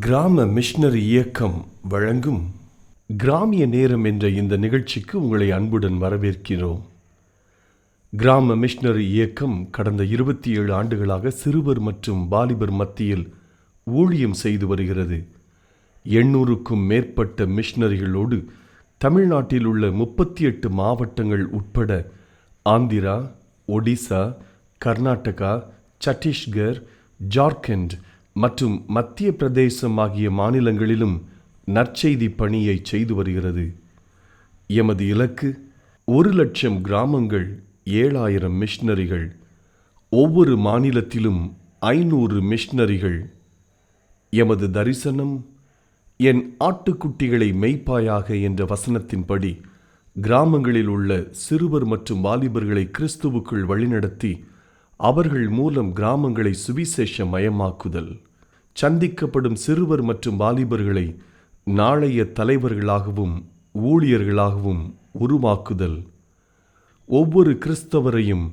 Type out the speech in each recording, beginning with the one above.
கிராம மிஷனரி இயக்கம் வழங்கும் கிராமிய நேரம் என்ற இந்த நிகழ்ச்சிக்கு உங்களை அன்புடன் வரவேற்கிறோம். கிராம மிஷனரி இயக்கம் கடந்த 27 ஆண்டுகளாக சிறுவர் மற்றும் வாலிபர் மத்தியில் ஊழியம் செய்து வருகிறது. 800க்கும் மேற்பட்ட மிஷனரிகளோடு தமிழ்நாட்டில் உள்ள 38 மாவட்டங்கள் உட்பட ஆந்திரா, ஒடிசா, கர்நாடகா, சத்தீஸ்கர், ஜார்க்கண்ட் மற்றும் மத்திய பிரதேசம் ஆகிய மாநிலங்களிலும் நற்செய்தி பணியை செய்து வருகிறது. எமது இலக்கு 1,00,000 கிராமங்கள், 7,000 மிஷனரிகள், ஒவ்வொரு மாநிலத்திலும் 500 மிஷனரிகள். எமது தரிசனம் என் ஆட்டுக்குட்டிகளை மேய்ப்பாயாக என்ற வசனத்தின்படி கிராமங்களில் உள்ள சிறுவர் மற்றும் வாலிபர்களை கிறிஸ்துவுக்குள் வழிநடத்தி அவர்கள் மூலம் கிராமங்களை சுவிசேஷ மயமாக்குதல், சந்திக்கப்படும் சிறுவர் மற்றும் வாலிபர்களை நாளைய தலைவர்களாகவும் ஊழியர்களாகவும் உருவாக்குதல், ஒவ்வொரு கிறிஸ்தவரையும்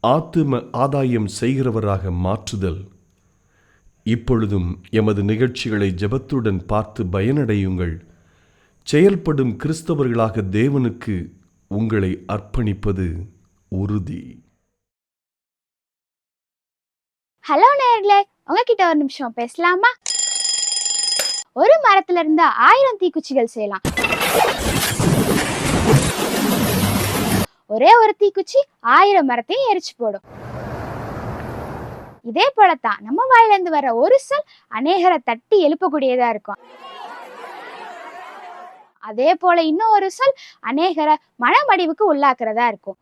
ஆத்தும ஆதாயம் செய்கிறவராக மாற்றுதல். இப்பொழுதும் எமது நிகழ்ச்சிகளை ஜெபத்துடன் பார்த்து பயனடையுங்கள். செயல்படும் கிறிஸ்தவர்களாக தேவனுக்கு உங்களை அர்ப்பணிப்பது உறுதி. ஹலோ நேயர்களே, உங்ககிட்ட ஒரு நிமிஷம் பேசலாமா? ஒரு மரத்துல இருந்து 1000 தீக்குச்சிகள் செய்யலாம். ஒரே ஒரு தீக்குச்சி 1000 மரத்தையும் எரிச்சு போடும். இதே போலத்தான் நம்ம வாயிலிருந்து வர ஒரு சொல் அநேகரை தட்டி எழுப்பக்கூடியதா இருக்கும். அதே போல இன்னும் ஒரு சொல் அநேகரை மனமடிவுக்கு உள்ளாக்குறதா இருக்கும்.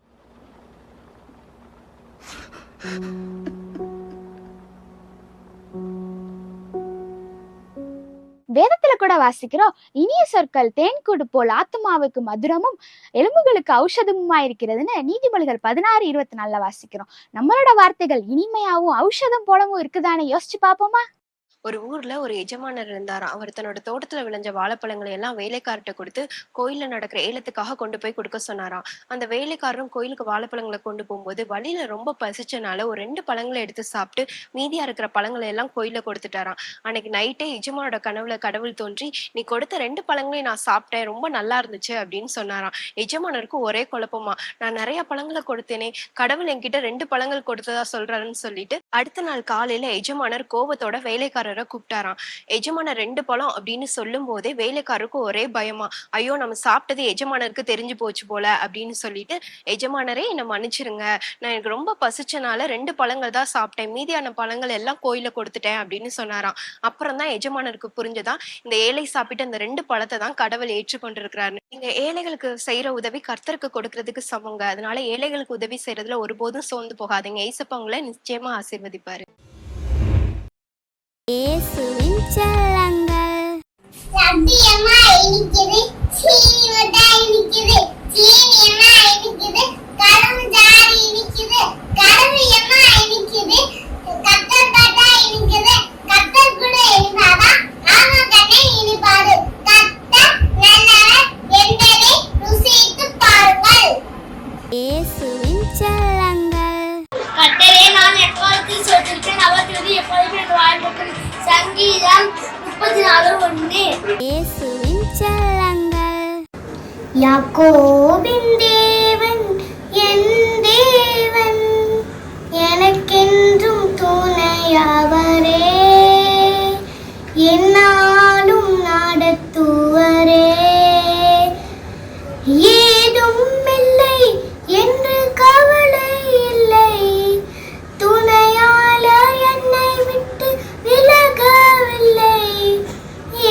வேதத்துல கூட வாசிக்கிறோம், இனிய சொற்கள் தேன்கூடு போல் ஆத்மாவுக்கு மதுரமும் எலும்புகளுக்கு ஔஷதமுமா இருக்கிறதுன்னு நீதிமொழிகள் 16:24 வாசிக்கிறோம். நம்மளோட வார்த்தைகள் இனிமையாவும் ஔஷதம் போலவும் இருக்குதானே யோசிச்சு பாப்போமா? ஒரு ஊர்ல ஒரு எஜமானர் இருந்தாராம். அவர் தன்னோட தோட்டத்துல விளைஞ்ச வாழைப்பழங்களை எல்லாம் வேலைக்கார்ட்ட கொடுத்து கோயில்ல நடக்கிற ஏலத்துக்காக கொண்டு போய் கொடுக்க சொன்னாராம். அந்த வேலைக்காரரும் கோயிலுக்கு வாழைப்பழங்களை கொண்டு போகும்போது வழியில ரொம்ப பசிச்சனால ஒரு 2 பழங்களை எடுத்து சாப்பிட்டு மீதியா இருக்கிற பழங்களை எல்லாம் கோயில்ல கொடுத்துட்டாராம். அன்னைக்கு நைட்டே எஜமானோட கனவுல கடவுள் தோன்றி, நீ கொடுத்த 2 பழங்களையும் நான் சாப்பிட்டேன், ரொம்ப நல்லா இருந்துச்சு அப்படின்னு சொன்னாராம். எஜமானருக்கு ஒரே குழப்பமா, நான் நிறைய பழங்களை கொடுத்தேனே, கடவுள் என்கிட்ட 2 பழங்கள் கொடுத்ததா சொல்றாருன்னு சொல்லிட்டு அடுத்த நாள் காலையில எஜமானர் கோபத்தோட வேலைக்காரர் கூப்பிட்டாராம். எஜமானர் 2 பழம் அப்படின்னு சொல்லும் போதே வேலைக்காரருக்கு ஒரே பயமா, ஐயோ நம்ம சாப்பிட்டது எஜமானருக்கு தெரிஞ்சு போச்சு போல அப்படின்னு சொல்லிட்டு, எஜமானரே என்னை மன்னிச்சிருங்க, நான் எனக்கு ரொம்ப பசிச்சனால 2 பழங்கள் தான் சாப்பிட்டேன், மீதியான பழங்கள் எல்லாம் கோயில கொடுத்துட்டேன் அப்படின்னு சொன்னாராம். அப்புறம் தான் எஜமானருக்கு புரிஞ்சதா, இந்த ஏழை சாப்பிட்டு அந்த 2 பழத்தை தான் கடவுள் ஏற்றுக்கொண்டிருக்கிறாரு. நீங்க ஏழைகளுக்கு செய்யற உதவி கர்த்தருக்கு கொடுக்கறதுக்கு சமங்க. அதனால ஏழைகளுக்கு உதவி செய்யறதுல ஒருபோதும் சோர்ந்து போகாதீங்க. ஏசப்பா உங்களை நிச்சயமா ஆசீர்வதிப்பாரு. இயேசுவின் செல்லங்கள். சத்தியமா இருக்குது, சீனியமா இருக்குது, சீனியமா இருக்குது, கருஞ்சாடி இருக்குது, கருவியமா இருக்குது, கத்தர் பாட்டா இருக்குது, கத்தர் கூட இனிப்பாவா, ஆமா கண்ணே இனிப்பாரு, கத்தர் நல்லவர் என்பதை ருசித்து பாருங்கள். இயேசுவின் செல்லங்கள். கத்தரே நான் எப்பொழுது சொல்லிருக்கேன், அவருக்கு எப்பொழுது வாழ்க்கை. சங்கீதம் 34:1. இயேசுவின் செல்லங்கள். யாக்கோபின் தேவன் என் தேவன், எனக்கென்றும் துணையவரே, என்னாலும் நடத்துவரே, ஏதும் இல்லை என்று கவலை இல்லை, துணையாளர் என்னை விட்டு விலகவில்லை,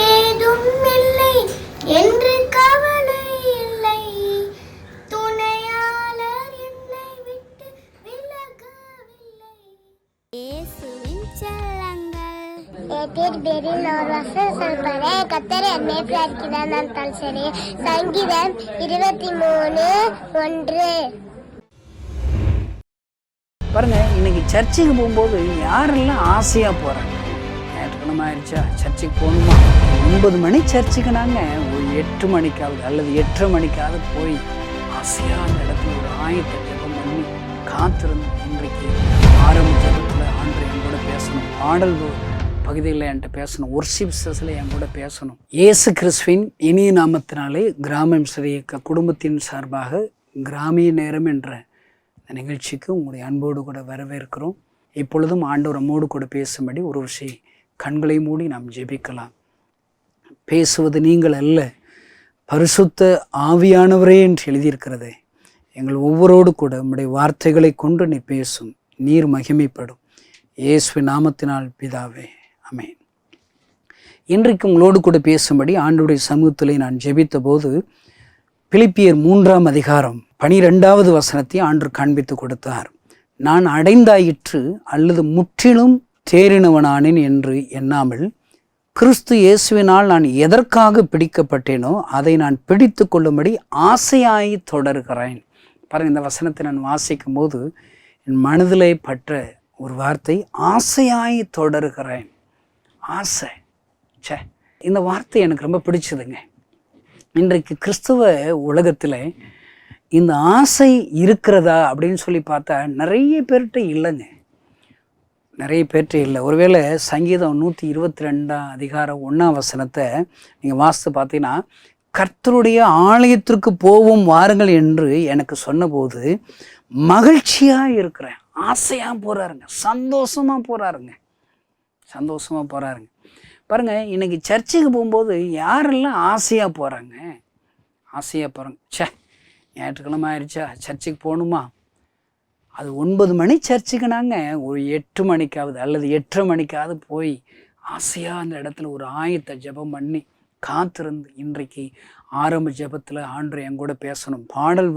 ஏதும் இல்லை என்று கவலை இல்லை, துணையாளர் என்னை விட்டு விலகவில்லை. இயேசுவின் செல்லங்கள். என் பேர் பெரி, நான் ஒரு வருஷம் சொல்றேன். கத்தர் என்னை பிரார்த்திதான் நான் சரி. சங்கீதம் 23:1. பாருங்க, இன்னைக்கு சர்ச்சுக்கு போகும்போது யாரெல்லாம் ஆசையாக போகிறாங்க. ஞாயிற்றுக்கிழமை ஆயிடுச்சா, சர்ச்சுக்கு போகணுமா, 9 மணி சர்ச்சுக்கு நாங்கள் ஒரு 8 மணிக்காவது அல்லது 8:30 மணிக்காவது போய் ஆசையாக அந்த இடத்துல ஒரு ஆயத்தை ஜெபம் பண்ணி காத்திருந்து இன்றைக்கு ஆரம்ப ஜெபத்தில் ஆண்டு எங்களோட பேசணும், பாடல் பகுதியில் என்கிட்ட பேசணும், ஒர்ஷிப் செஷனில் என் கூட பேசணும். இயேசு கிறிஸ்துவின் இனிய நாமத்தினாலே கிராம மிஷனரி இயக்க குடும்பத்தின் சார்பாக கிராமிய நேரம் என்ற இந்த நிகழ்ச்சிக்கு உங்களுடைய அன்போடு கூட வரவேற்கிறோம். இப்பொழுதும் ஆண்டவர் நம்மோடு கூட பேசும்படி ஒரு விஷயம் கண்களை மூடி நாம் ஜெபிக்கலாம். பேசுவது நீங்கள் அல்ல, பரிசுத்த ஆவியானவரே என்று எழுதியிருக்கிறதே. எங்கள் ஒவ்வொருவரோடு கூட உம்முடைய வார்த்தைகளை கொண்டு நீ பேசும், நீர் மகிமைப்படும். இயேசுவின் நாமத்தினால் பிதாவே, ஆமென். இன்றைக்கு உங்களோடு கூட பேசும்படி ஆண்டவருடைய சமூகத்திலே நான் ஜெபித்த போது பிலிப்பியர் 3ஆம் அதிகாரம் 12வது வசனத்தை ஆண்டவர் காண்பித்து கொடுத்தார். நான் அடைந்தாயிற்று அல்லது முற்றிலும் தேறினவனானேன் என்று எண்ணாமல் கிறிஸ்து இயேசுவினால் நான் எதற்காக பிடிக்கப்பட்டேனோ அதை நான் பிடித்து கொள்ளும்படி ஆசையாய் தொடர்கிறேன். பாருங்கள், இந்த வசனத்தை நான் வாசிக்கும் போது என் மனதிலே பற்ற ஒரு வார்த்தை, ஆசையாய் தொடர்கிறேன். ஆசை, இந்த வார்த்தை எனக்கு ரொம்ப பிடிச்சதுங்க. இன்றைக்கு கிறிஸ்துவ உலகத்தில் இந்த ஆசை இருக்கிறதா அப்படின்னு சொல்லி பார்த்தா நிறைய பேர்கிட்ட இல்லைங்க, நிறைய பேர்கிட்ட இல்லை. ஒருவேளை சங்கீதம் 122 அதிகாரம் 1ஆம் வசனத்தை நீங்கள் வாசித்து பார்த்தீங்கன்னா, கர்த்தருடைய ஆலயத்திற்கு போவோம் வாருங்கள் என்று எனக்கு சொன்னபோது மகிழ்ச்சியாக இருக்கிறேன். ஆசையாக போகிறாருங்க, சந்தோஷமாக போகிறாருங்க, சந்தோஷமாக போகிறாருங்க. பாருங்கள், இன்றைக்கி சர்ச்சுக்கு போகும்போது யாரெல்லாம் ஆசையாக போகிறாங்க, ஆசையாக போகிறாங்க. ஞாயிற்றுக்கிழமை ஆயிடுச்சா, சர்ச்சுக்கு போகணுமா? அது 9 மணி சர்ச்சுக்கு நாங்கள் ஒரு 8 மணிக்காவது அல்லது 8:30 மணிக்காவது போய் ஆசையாக அந்த இடத்துல ஒரு ஆயத்தை ஜெபம் பண்ணி காத்திருந்து, இன்றைக்கு ஆரம்ப ஜெபத்தில் ஆண்டவர் என் கூட பேசணும், பாடல்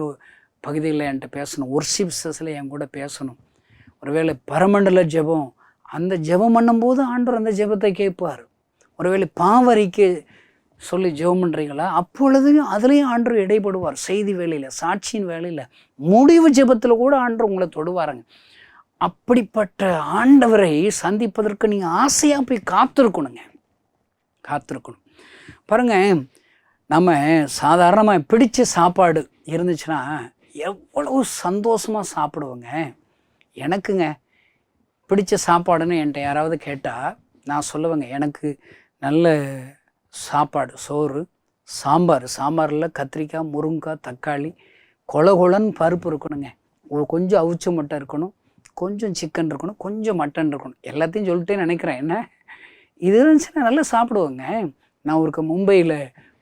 பகுதியில் என்கிட்ட பேசணும், ஒர்ஷிப் செஷனில் என் கூட பேசணும். ஒருவேளை பரமண்டல ஜெபம், அந்த ஜெபம் பண்ணும்போது ஆண்டவர் அந்த ஜெபத்தை கேட்பார். ஒருவேளை பாவரிக்கு சொல்லி ஜெபம் பண்ணுறீங்களா, அப்பொழுது அதுலேயும் ஆண்டவர் இடைப்படுவார். செய்தி வேலையில், சாட்சியின் வேலையில், முடிவு ஜெபத்தில் கூட ஆண்டவர் உங்களை தொடுவாருங்க. அப்படிப்பட்ட ஆண்டவரை சந்திப்பதற்கு நீங்கள் ஆசையாக போய் காத்திருக்கணுங்க, காத்திருக்கணும். பாருங்கள், நம்ம சாதாரணமாக பிடிச்ச சாப்பாடு இருந்துச்சுன்னா எவ்வளவு சந்தோஷமாக சாப்பிடுவோங்க. எனக்குங்க பிடிச்ச சாப்பாடுன்னு என்கிட்ட யாராவது கேட்டால் நான் சொல்லுவேங்க, எனக்கு நல்ல சாப்பாடு, சோறு, சாம்பாரில் கத்திரிக்காய், முருங்கைக்காய், தக்காளி, கொலன்னு பருப்பு இருக்கணுங்க, கொஞ்சம் அவிச்ச முட்டை இருக்கணும், கொஞ்சம் சிக்கன் இருக்கணும், கொஞ்சம் மட்டன் இருக்கணும். எல்லாத்தையும் சொல்லிட்டே நினைக்கிறேன். என்ன இது இருந்துச்சுன்னா நல்லா சாப்பிடுவோங்க. நான் ஒரு மும்பையில்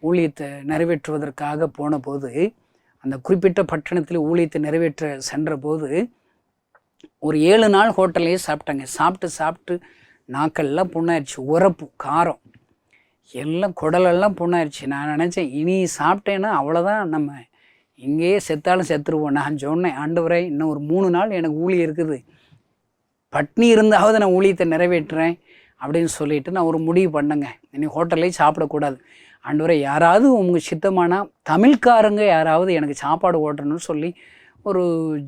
ஊழியத்தை நிறைவேற்றுவதற்காக போன போது, அந்த குறிப்பிட்ட பட்டணத்தில் ஊழியத்தை நிறைவேற்ற சென்ற போது ஒரு 7 நாள் ஹோட்டல்லையே சாப்பிட்டேங்க. சாப்பிட்டு நாக்கெல்லாம் புண்ணாயிடுச்சு, உரப்பு, காரம் எல்லாம், குடலெல்லாம் புண்ணாயிடுச்சு. நான் நினச்சேன், இனி சாப்பிட்டேன்னா அவ்வளோதான், நம்ம இங்கேயே செத்தாலும் செத்துருவோம். நான் சொன்னேன், ஆண்டவரே இன்னும் ஒரு 3 நாள் எனக்கு ஊழியம் இருக்குது, பட்னி இருந்தாவது நான் ஊழியத்தை நிறைவேற்றுறேன் அப்படின்னு சொல்லிட்டு நான் ஒரு முடிவு பண்ணேங்க. இனி ஹோட்டல்லையும் சாப்பிடக்கூடாது. ஆண்டவரே, யாராவது உங்கள் சித்தமானா தமிழ்காரங்க யாராவது எனக்கு சாப்பாடு ஓட்டணும்னு சொல்லி ஒரு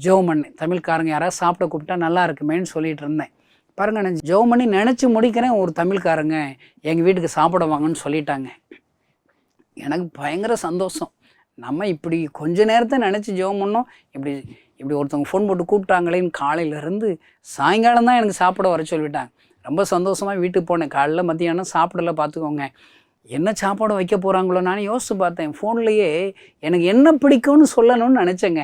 ஜெபம் பண்ணேன். தமிழ்காரங்க யாராவது சாப்பிட கூப்பிட்டா நல்லா இருக்குமேன்னு சொல்லிட்டு இருந்தேன். பாருங்கள், நான் ஜெபம் பண்ணி நினச்சி முடிக்கிறேன், ஒரு தமிழ்காரங்க எங்கள் வீட்டுக்கு சாப்பிட வாங்கன்னு சொல்லிட்டாங்க. எனக்கு பயங்கர சந்தோஷம். நம்ம இப்படி கொஞ்ச நேரத்தை நினச்சி ஜெபம் பண்ணோம், இப்படி ஒருத்தவங்க ஃபோன் போட்டு கூப்பிட்டாங்களேன்னு காலையிலேருந்து சாயங்காலம் தான் எனக்கு சாப்பிட வர சொல்லிவிட்டாங்க. ரொம்ப சந்தோஷமாக வீட்டுக்கு போனேன். காலைல மத்தியானம் சாப்பிடல, பார்த்துக்கோங்க. என்ன சாப்பாடு வைக்க போகிறாங்களோ நான் யோசித்து பார்த்தேன். ஃபோன்லேயே எனக்கு என்ன பிடிக்கும்னு சொல்லணும்னு நினச்சேங்க.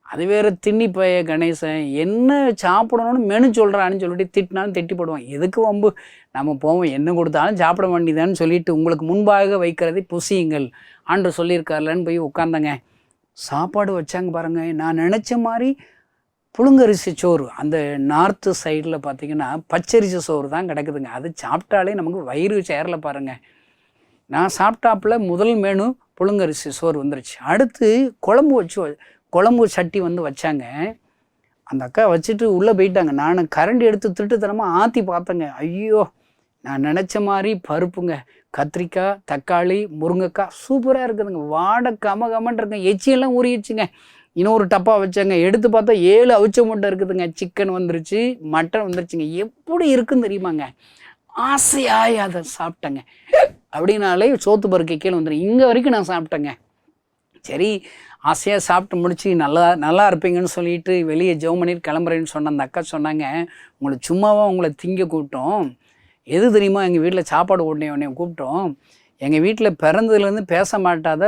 அது வேறு திண்ணி பைய கணேசன் என்ன சாப்பிடணும்னு மெனு சொல்கிறான்னு சொல்லிட்டு திட்டினாலும் திட்டி போடுவான். எதுக்கு வம்பு, நம்ம போவோம், என்ன கொடுத்தாலும் சாப்பிட வேண்டியதான்னு சொல்லிட்டு உங்களுக்கு முன்பாக வைக்கிறதை புசியுங்கள் ஆண்டு சொல்லியிருக்காருலன்னு போய் உட்காந்தங்க. சாப்பாடு வச்சாங்க பாருங்கள். நான் நினச்ச மாதிரி புழுங்கரிசி சோறு, அந்த நார்த்து சைடில் பார்த்திங்கன்னா பச்சரிசி சோறு தான் கிடைக்குதுங்க. அது சாப்பிட்டாலே நமக்கு வயிறு சேரல பாருங்கள். நான் சாப்பிட்டாப்புல முதல் மெனு புழுங்கரிசி சோறு வந்துருச்சு. அடுத்து குழம்பு சட்டி வச்சாங்க. அந்த அக்கா வச்சுட்டு உள்ளே போயிட்டாங்க. நான் கரண்டி எடுத்து திருட்டுத்தனமாக ஆற்றி பார்த்தேங்க. ஐயோ, நான் நினச்ச மாதிரி பருப்புங்க, கத்திரிக்காய், தக்காளி, முருங்கைக்காய் சூப்பராக இருக்குதுங்க. வாடை கமன்னு இருக்குங்க. எச்சியெல்லாம் ஊறிடுச்சுங்க. இன்னொரு டப்பா வச்சாங்க. எடுத்து பார்த்தா 7 அவிச்ச முட்டை இருக்குதுங்க. சிக்கன் வந்துருச்சு, மட்டன் வந்துருச்சுங்க. எப்படி இருக்குன்னு தெரியுமாங்க. ஆசையாய் அதை சாப்பிட்டேங்க. அப்படின்னாலே சோத்து பருக்கை கீழே வந்துடும். இங்கே வரைக்கும் நான் சாப்பிட்டேங்க. சரி, ஆசையாக சாப்பிட்டு முடிச்சு நல்லா இருப்பீங்கன்னு சொல்லிட்டு வெளியே ஜெபம் பண்ணிட்டு கிளம்புறேன்னு சொன்ன அந்த அக்கா சொன்னாங்க, உங்களை சும்மாவா உங்களை திங்க கூட்டம், எது தெரியுமா, எங்கள் வீட்டில் சாப்பாடு உடனே கூப்பிட்டோம். எங்கள் வீட்டில் பிறந்ததுலேருந்து பேச மாட்டாத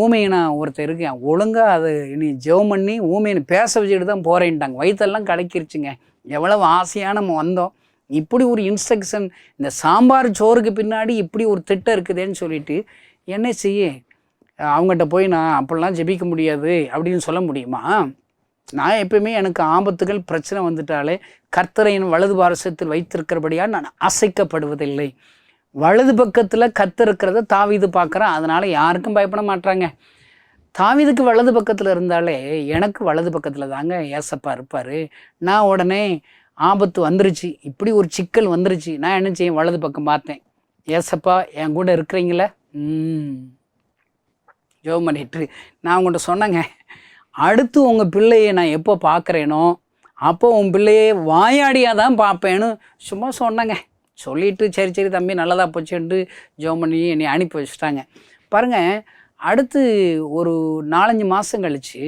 ஊமையனா ஒருத்தர் இருக்கேன், ஒழுங்காக அது இனி ஜெபம் பண்ணி ஊமையனை பேச வச்சுக்கிட்டு தான் போகிறேன்ட்டாங்க. வயிற்றெல்லாம் கலக்கிருச்சுங்க. எவ்வளவு ஆசையாக நம்ம வந்தோம், இப்படி ஒரு இன்ஸ்ட்ரக்ஷன், இந்த சாம்பார் சோறுக்கு பின்னாடி இப்படி ஒரு திட்டம் இருக்குதுன்னு சொல்லிட்டு என்ன செய்ய, அவங்ககிட்ட போய் நான் அப்படிலாம் ஜெபிக்க முடியாது அப்படின்னு சொல்ல முடியுமா? நான் எப்பயுமே எனக்கு ஆபத்துகள் பிரச்சனை வந்துட்டாலே கர்த்தரையின் வலது பாரசத்தில் வைத்திருக்கிறபடியாக நான் அசைக்கப்படுவதில்லை. வலது பக்கத்தில் கர்த்தர் இருக்கிறத தாவீது பார்க்குறான், அதனால் யாருக்கும் பயப்பட மாட்டாங்க. தாவீதுக்கு வலது பக்கத்தில் இருந்தாலே எனக்கு வலது பக்கத்தில் தாங்க ஏசப்பா இருப்பார். நான் உடனே ஆபத்து வந்துருச்சு, இப்படி ஒரு சிக்கல் வந்துருச்சு, நான் என்ன செய்ய, வலது பக்கம் பார்த்தேன், ஏசப்பா என் கூட இருக்கிறீங்களே, ஜெபம் பண்ணிட்டு நான் உங்கள்கிட்ட சொன்னேங்க, அடுத்து உங்கள் பிள்ளையை நான் எப்போ பார்க்குறேனோ அப்போ உன் பிள்ளையே வாயாடியாக தான் பார்ப்பேன்னு சும்மா சொன்னேங்க. சொல்லிவிட்டு சரி தம்பி நல்லதாக போச்சுன்ட்டு ஜெபம் பண்ணி என்னை அனுப்பி வச்சுட்டாங்க. பாருங்கள், அடுத்து ஒரு 4-5 மாதம் கழித்து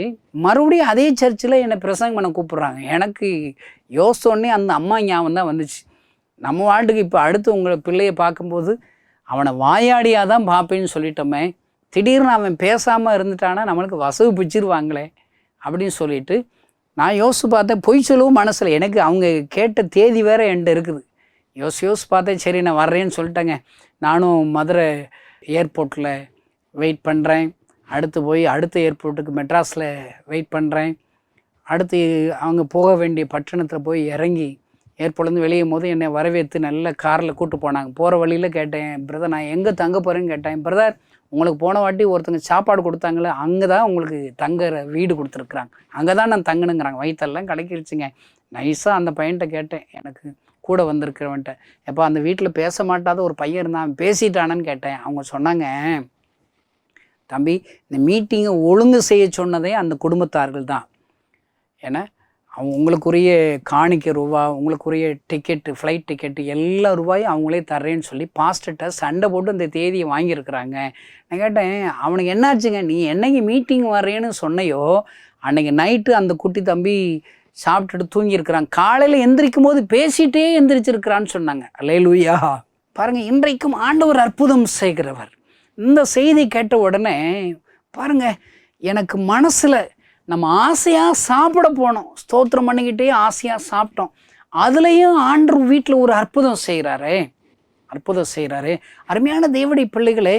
மறுபடியும் அதே சர்ச்சில் என்னை பிரசங்கம் பண்ண கூப்பிட்றாங்க. எனக்கு யோசித்தோடனே அந்த அம்மா ஞாபகம் தான் வந்துச்சு. நம்ம வாட்டுக்கு இப்போ அடுத்து உங்களை பிள்ளையை பார்க்கும்போது அவனை வாயாடியாக தான் பார்ப்பேன்னு சொல்லிட்டோமே, திடீர்னு அவன் பேசாமல் இருந்துட்டானா நம்மளுக்கு வசவு பிச்சிருவாங்களே அப்படின்னு சொல்லிட்டு நான் யோசித்து பார்த்தேன். பொய் சொல்லவும் மனசில் எனக்கு அவங்க கேட்ட தேதி வேறு என்கிட்ட இருக்குது. யோசிச்சு பார்த்தேன், சரி நான் வர்றேன்னு சொல்லிட்டேங்க. நானும் மதுரை ஏர்போர்ட்டில் வெயிட் பண்ணுறேன், அடுத்து போய் அடுத்த ஏர்போர்ட்டுக்கு மெட்ராஸில் வெயிட் பண்ணுறேன், அடுத்து அவங்க போக வேண்டிய பட்டணத்தில் போய் இறங்கி ஏர்போர்ட்லேருந்து வெளியே போது என்னை வரவேற்று நல்ல காரில் கூப்பிட்டு போனாங்க. போகிற வழியில் கேட்டேன், பிரதர் நான் எங்கே தங்க போகிறேன்னு கேட்டேன். பிரதர் உங்களுக்கு போன வாட்டி ஒருத்தங்க சாப்பாடு கொடுத்தாங்களே, அங்கே தான் உங்களுக்கு தங்குற வீடு கொடுத்துருக்குறாங்க, அங்கே தான் நான் தங்கணுங்கிறாங்க. வயிற்றெல்லாம் கிடைக்கிருச்சுங்க. நைஸாக அந்த பையன்கிட்ட கேட்டேன், எனக்கு கூட வந்திருக்கிறவன்ட்ட, எப்போ அந்த வீட்டில் பேச மாட்டாத ஒரு பையன் இருந்தான், பேசிட்டானன்னு கேட்டேன். அவங்க சொன்னாங்க, தம்பி இந்த மீட்டிங்கை ஒழுங்கு செய்ய சொன்னதே அந்த குடும்பத்தார்கள் தான், ஏன்னா அவங்க உங்களுக்குரிய காணிக்க ரூபா, உங்களுக்குரிய டிக்கெட்டு, ஃப்ளைட் டிக்கெட்டு எல்லா ரூபாயும் அவங்களே தர்றேன்னு சொல்லி பாஸ்டர்கிட்ட சண்டை போட்டு அந்த தேதியை வாங்கியிருக்கிறாங்க. நான் கேட்டேன், அவனுக்கு என்னாச்சுங்க, நீ என்னைக்கு மீட்டிங் வர்றேன்னு சொன்னையோ அன்றைக்கி நைட்டு அந்த குட்டி தம்பி சாப்பிட்டுட்டு தூங்கியிருக்கிறான், காலையில் எந்திரிக்கும் போது பேசிகிட்டே எந்திரிச்சிருக்கிறான்னு சொன்னாங்க. அல்லேலூயா. பாருங்கள், இன்றைக்கும் ஆண்டவர் அற்புதம் செய்கிறவர். இந்த செய்தி கேட்ட உடனே பாருங்கள், எனக்கு மனசில் நம்ம ஆசையாக சாப்பிட போனோம், ஸ்தோத்திரம் பண்ணிக்கிட்டே ஆசையாக சாப்பிட்டோம், அதுலேயும் ஆண்டவர் வீட்டில் ஒரு அற்புதம் செய்கிறாரு. அருமையான தேவனுடைய பிள்ளைகளே,